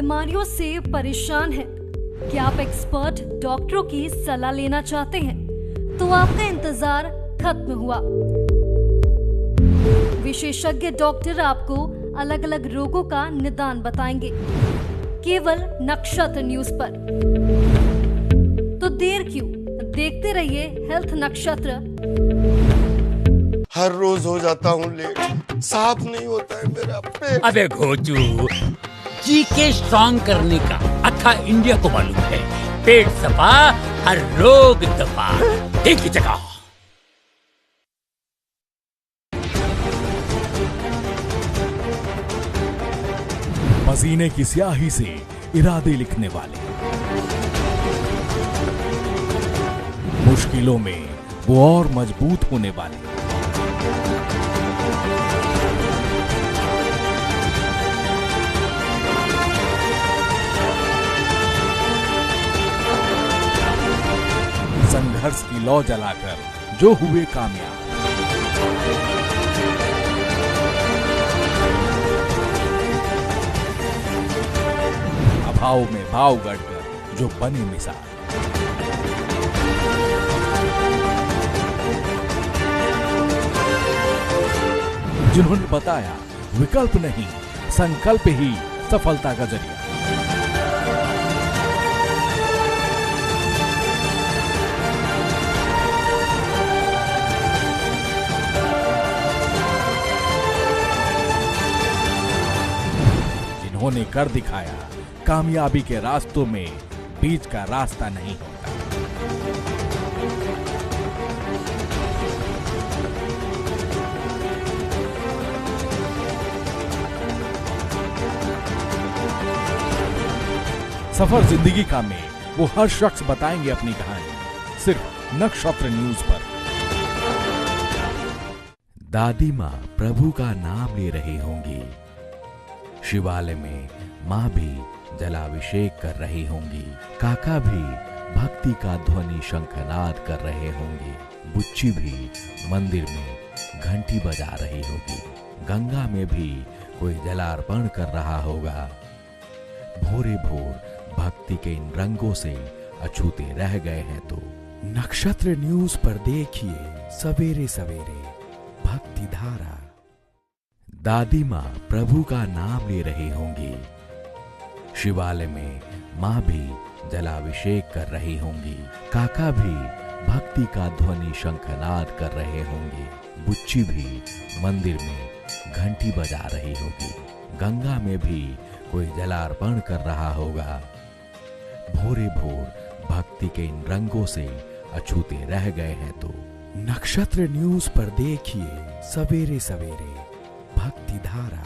बीमारियों से परेशान हैं? क्या आप एक्सपर्ट डॉक्टरों की सलाह लेना चाहते हैं? तो आपका इंतजार खत्म हुआ। विशेषज्ञ डॉक्टर आपको अलग अलग रोगों का निदान बताएंगे, केवल नक्षत्र न्यूज पर। तो देर क्यों, देखते रहिए हेल्थ नक्षत्र। हर रोज हो जाता हूँ लेट, साफ नहीं होता है मेरा पेट। अबे घोचू, जीके स्ट्रॉन्ग करने का अथा इंडिया को मालूम है। पेट सफा, हर रोग दफा, एक ही जगह। पसीने की स्याही से इरादे लिखने वाले, मुश्किलों में वो और मजबूत होने वाले, संघर्ष की लौ जलाकर जो हुए कामयाब, अभाव में भाव गढ़कर जो बने मिसाल, जिन्होंने बताया विकल्प नहीं, संकल्प ही सफलता का जरिया। जिन्होंने कर दिखाया कामयाबी के रास्तों में बीच का रास्ता नहीं होता। सफर जिंदगी का में वो हर शख्स बताएंगे अपनी कहानी, सिर्फ नक्षत्र न्यूज पर। दादी माँ प्रभु का नाम ले रही होंगी, शिवालय में माँ भी जलाभिषेक कर रही होंगी, काका भी भक्ति का ध्वनि शंखनाद कर रहे होंगे, बुच्ची भी मंदिर में घंटी बजा रही होगी, गंगा में भी कोई जलार्पण कर रहा होगा। भोरे भोर भक्ति के इन रंगों से अछूते रह गए हैं तो नक्षत्र न्यूज पर देखिए सवेरे सवेरे भक्ति धारा। दादी माँ प्रभु का नाम ले रही होंगी, शिवालय में माँ भी जलाभिषेक कर रही होंगी, काका भी भक्ति का ध्वनि शंखनाद कर रहे होंगे, बुच्ची भी मंदिर में घंटी बजा रही होगी, गंगा में भी कोई जलार्पण कर रहा होगा। भोरे भोर भक्ति के इन रंगों से अछूते रह गए हैं तो नक्षत्र न्यूज पर देखिए सवेरे सवेरे भक्ति धारा।